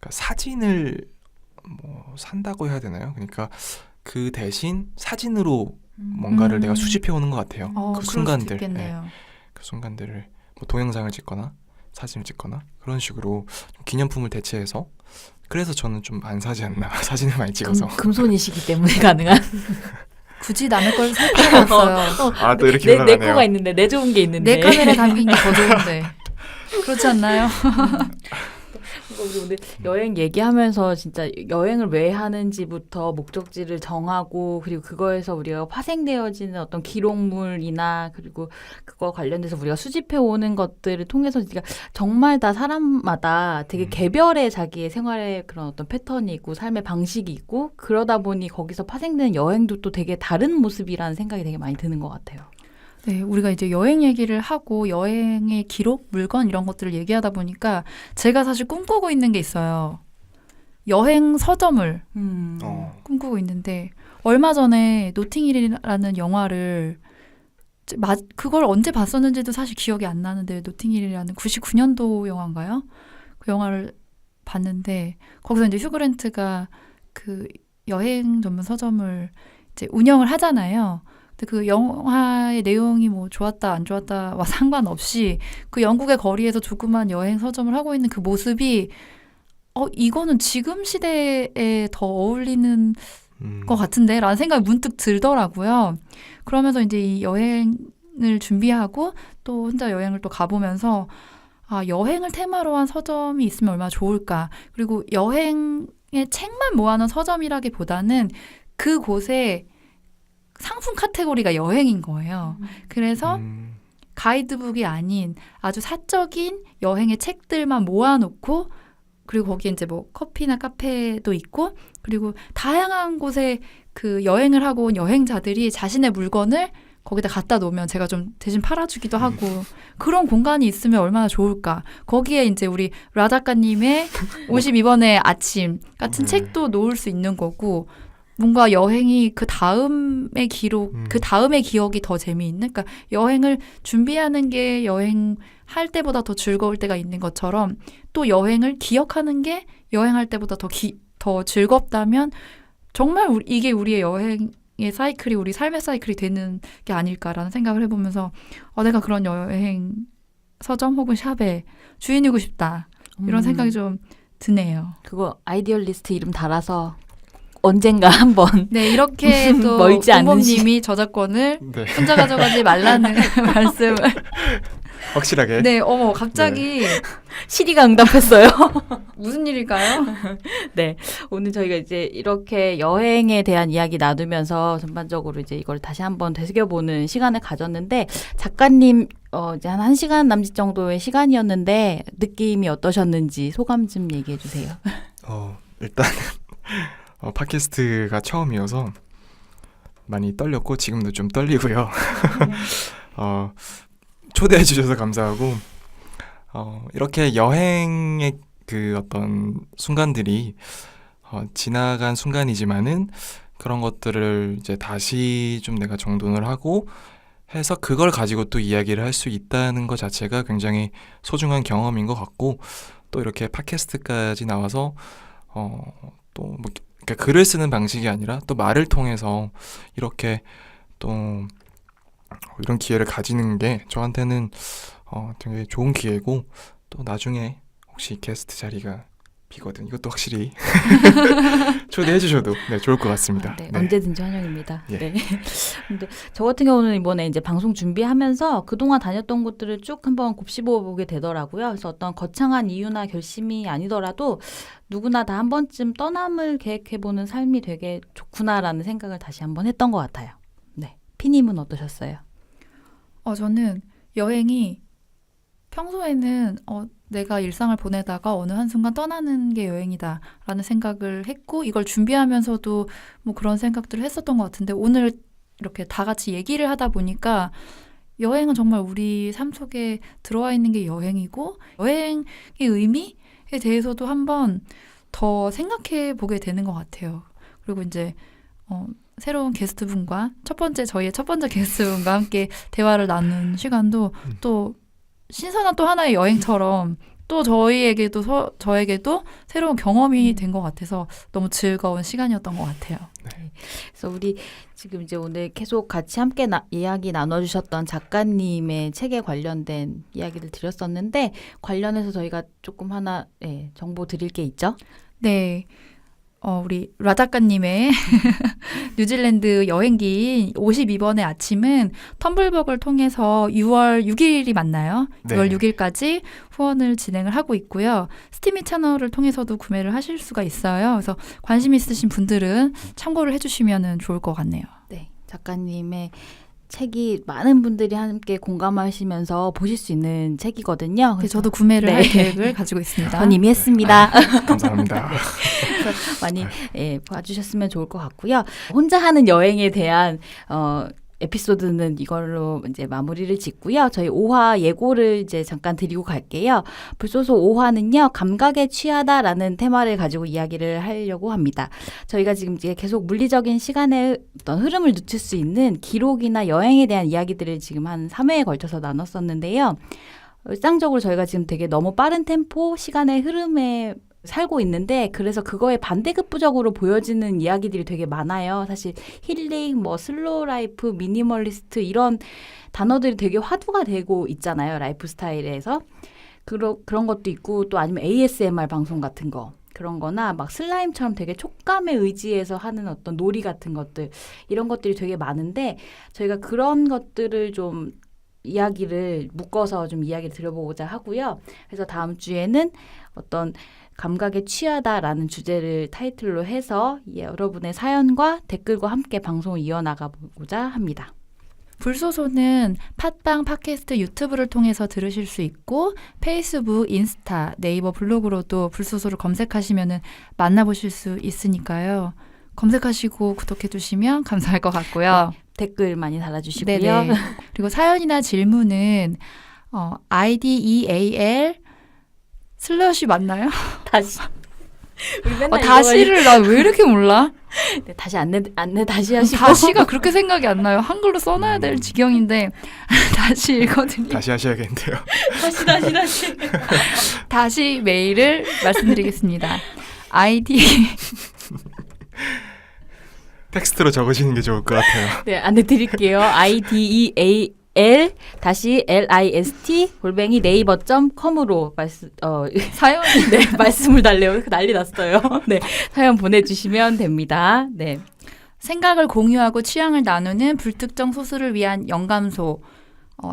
그러니까 사진을 뭐 산다고 해야 되나요? 그러니까 그 대신 사진으로 뭔가를 내가 수집해 오는 것 같아요. 그 그럴 수도 순간들, 있겠네요. 그 순간들을 뭐 동영상을 찍거나 사진을 찍거나 그런 식으로 기념품을 대체해서. 그래서 저는 좀 안 사지 않나. 사진을 많이 찍어서. 금손이시기 때문에 가능한. 굳이 남의 걸 살 필요가 없어요. 또 이렇게 내 올라가네요. 거가 있는데 내 좋은 게 있는데. 내 카메라에 담긴 게 더 좋은데. 그렇지 않나요? 우리 오늘 여행 얘기하면서 진짜 여행을 왜 하는지부터 목적지를 정하고 그리고 그거에서 우리가 파생되어지는 어떤 기록물이나 그리고 그거 관련돼서 우리가 수집해 오는 것들을 통해서 정말 다 사람마다 되게 개별의 자기의 생활의 그런 어떤 패턴이 있고 삶의 방식이 있고 그러다 보니 거기서 파생되는 여행도 또 되게 다른 모습이라는 생각이 되게 많이 드는 것 같아요. 네, 우리가 이제 여행 얘기를 하고 여행의 기록, 물건 이런 것들을 얘기하다 보니까 제가 사실 꿈꾸고 있는 게 있어요. 여행 서점을 꿈꾸고 있는데 얼마 전에 노팅힐이라는 영화를 그걸 언제 봤었는지도 사실 기억이 안 나는데 노팅힐이라는 99년도 영화인가요? 그 영화를 봤는데 거기서 이제 휴 그랜트가 그 여행 전문 서점을 이제 운영을 하잖아요. 근데 그 영화의 내용이 뭐 좋았다 안 좋았다와 상관없이 그 영국의 거리에서 조그만 여행 서점을 하고 있는 그 모습이 이거는 지금 시대에 더 어울리는 것 같은데 라는 생각이 문득 들더라고요. 그러면서 이제 이 여행을 준비하고 또 혼자 여행을 또 가보면서 여행을 테마로 한 서점이 있으면 얼마나 좋을까. 그리고 여행의 책만 모아놓은 서점이라기보다는 그곳에 상품 카테고리가 여행인 거예요. 그래서 가이드북이 아닌 아주 사적인 여행의 책들만 모아놓고 그리고 거기에 이제 뭐 커피나 카페도 있고 그리고 다양한 곳에 그 여행을 하고 온 여행자들이 자신의 물건을 거기다 갖다 놓으면 제가 좀 대신 팔아주기도 하고 그런 공간이 있으면 얼마나 좋을까. 거기에 이제 우리 라 작가님의 52번의 아침 같은 책도 놓을 수 있는 거고 뭔가 여행이 그 다음의 기록, 그 다음의 기억이 더 재미있는 그러니까 여행을 준비하는 게 여행할 때보다 더 즐거울 때가 있는 것처럼 또 여행을 기억하는 게 여행할 때보다 더 즐겁다면 정말 이게 우리의 여행의 사이클이 우리 삶의 사이클이 되는 게 아닐까라는 생각을 해보면서 내가 그런 여행 서점 혹은 샵의 주인이고 싶다 이런 생각이 좀 드네요. 그거 아이디어 리스트 이름 달아서 언젠가 한번 네, 이렇게 또 멀지 않은 공범님이 저작권을 네. 혼자 가져가지 말라는 말씀을 확실하게. 네, 갑자기 시리가 응답했어요. 무슨 일일까요? 네, 오늘 저희가 이제 이렇게 여행에 대한 이야기 나누면서 전반적으로 이제 이걸 다시 한번 되새겨보는 시간을 가졌는데 작가님 이제 한 1시간 남짓 정도의 시간이었는데 느낌이 어떠셨는지 소감 좀 얘기해 주세요. 일단은 팟캐스트가 처음이어서 많이 떨렸고 지금도 좀 떨리고요. 초대해 주셔서 감사하고 이렇게 여행의 그 어떤 순간들이 지나간 순간이지만은 그런 것들을 이제 다시 좀 내가 정돈을 하고 해서 그걸 가지고 또 이야기를 할 수 있다는 것 자체가 굉장히 소중한 경험인 것 같고 또 이렇게 팟캐스트까지 나와서 또 뭐 그러니까 글을 쓰는 방식이 아니라 또 말을 통해서 이렇게 또 이런 기회를 가지는 게 저한테는 되게 좋은 기회고 또 나중에 혹시 게스트 자리가 비거든 이것도 확실히 초대해 주셔도 좋을 것 같습니다. 네, 언제든지 환영입니다. 예. 네. 근데 저 같은 경우는 이번에 이제 방송 준비하면서 그동안 다녔던 곳들을 쭉 한번 곱씹어 보게 되더라고요. 그래서 어떤 거창한 이유나 결심이 아니더라도 누구나 다 한 번쯤 떠남을 계획해보는 삶이 되게 좋구나라는 생각을 다시 한번 했던 것 같아요. 네, 피님은 어떠셨어요? 저는 여행이 평소에는 내가 일상을 보내다가 어느 한순간 떠나는 게 여행이다라는 생각을 했고 이걸 준비하면서도 뭐 그런 생각들을 했었던 것 같은데 오늘 이렇게 다 같이 얘기를 하다 보니까 여행은 정말 우리 삶 속에 들어와 있는 게 여행이고 여행의 의미에 대해서도 한번 더 생각해 보게 되는 것 같아요. 그리고 이제 새로운 게스트분과 저희의 첫 번째 게스트분과 함께 대화를 나눈 시간도 또 신선한 또 하나의 여행처럼 또 저희에게도 새로운 경험이 된 것 같아서 너무 즐거운 시간이었던 것 같아요. 네. 그래서 우리 지금 이제 오늘 계속 같이 함께 이야기 나눠주셨던 작가님의 책에 관련된 이야기를 드렸었는데 관련해서 저희가 조금 하나 정보 드릴 게 있죠? 네. 우리 라 작가님의 뉴질랜드 여행기인 52번의 아침은 텀블벅을 통해서 6월 6일이 맞나요? 네. 6월 6일까지 후원을 진행을 하고 있고요. 스티미 채널을 통해서도 구매를 하실 수가 있어요. 그래서 관심 있으신 분들은 참고를 해주시면 좋을 것 같네요. 네, 작가님의 책이 많은 분들이 함께 공감하시면서 보실 수 있는 책이거든요. 네, 저도 구매를 할 계획을 가지고 있습니다. 전 이미 했습니다. 감사합니다. 그래서 많이 봐주셨으면 좋을 것 같고요. 혼자 하는 여행에 대한 에피소드는 이걸로 이제 마무리를 짓고요. 저희 5화 예고를 이제 잠깐 드리고 갈게요. 불소소 5화는요. 감각에 취하다라는 테마를 가지고 이야기를 하려고 합니다. 저희가 지금 이제 계속 물리적인 시간의 어떤 흐름을 늦출 수 있는 기록이나 여행에 대한 이야기들을 지금 한 3회에 걸쳐서 나눴었는데요. 일상적으로 저희가 지금 되게 너무 빠른 템포, 시간의 흐름에 살고 있는데 그래서 그거에 반대급부적으로 보여지는 이야기들이 되게 많아요. 사실 힐링, 뭐 슬로우 라이프, 미니멀리스트 이런 단어들이 되게 화두가 되고 있잖아요. 라이프 스타일에서. 그런 것도 있고 또 아니면 ASMR 방송 같은 거. 그런 거나 막 슬라임처럼 되게 촉감에 의지해서 하는 어떤 놀이 같은 것들 이런 것들이 되게 많은데 저희가 그런 것들을 좀 이야기를 묶어서 좀 이야기를 들어보고자 하고요. 그래서 다음 주에는 어떤 감각에 취하다라는 주제를 타이틀로 해서 여러분의 사연과 댓글과 함께 방송을 이어나가보고자 합니다. 불소소는 팟빵, 팟캐스트, 유튜브를 통해서 들으실 수 있고 페이스북, 인스타, 네이버 블로그로도 불소소를 검색하시면 만나보실 수 있으니까요. 검색하시고 구독해주시면 감사할 것 같고요. 댓글 많이 달아주시고요. 네네. 그리고 사연이나 질문은 IDEAL 슬러시 맞나요? 다시 우리 맨날 다시를 나 왜 이렇게 몰라? 네, 다시 안내 다시 하시고 다시가 그렇게 생각이 안 나요. 한글로 써놔야 될 지경인데 다시 읽어드릴게요. 다시 하셔야겠는데요. 다시 다시 메일을 말씀드리겠습니다. ID 텍스트로 적으시는 게 좋을 것 같아요. 네, 안내 드릴게요. IDEAL 다시 LIST @ 네이버.com으로 사연 네, 말씀을 달래요. 난리 났어요. 네, 사연 보내주시면 됩니다. 네, 생각을 공유하고 취향을 나누는 불특정 소수를 위한 영감소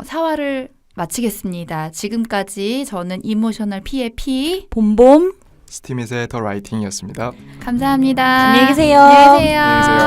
사화를 마치겠습니다. 지금까지 저는 이모셔널 P의 P 봄봄 스티밋의 더 라이팅이었습니다. 감사합니다. 안녕히 계세요. 안녕히 계세요. 안녕히 계세요.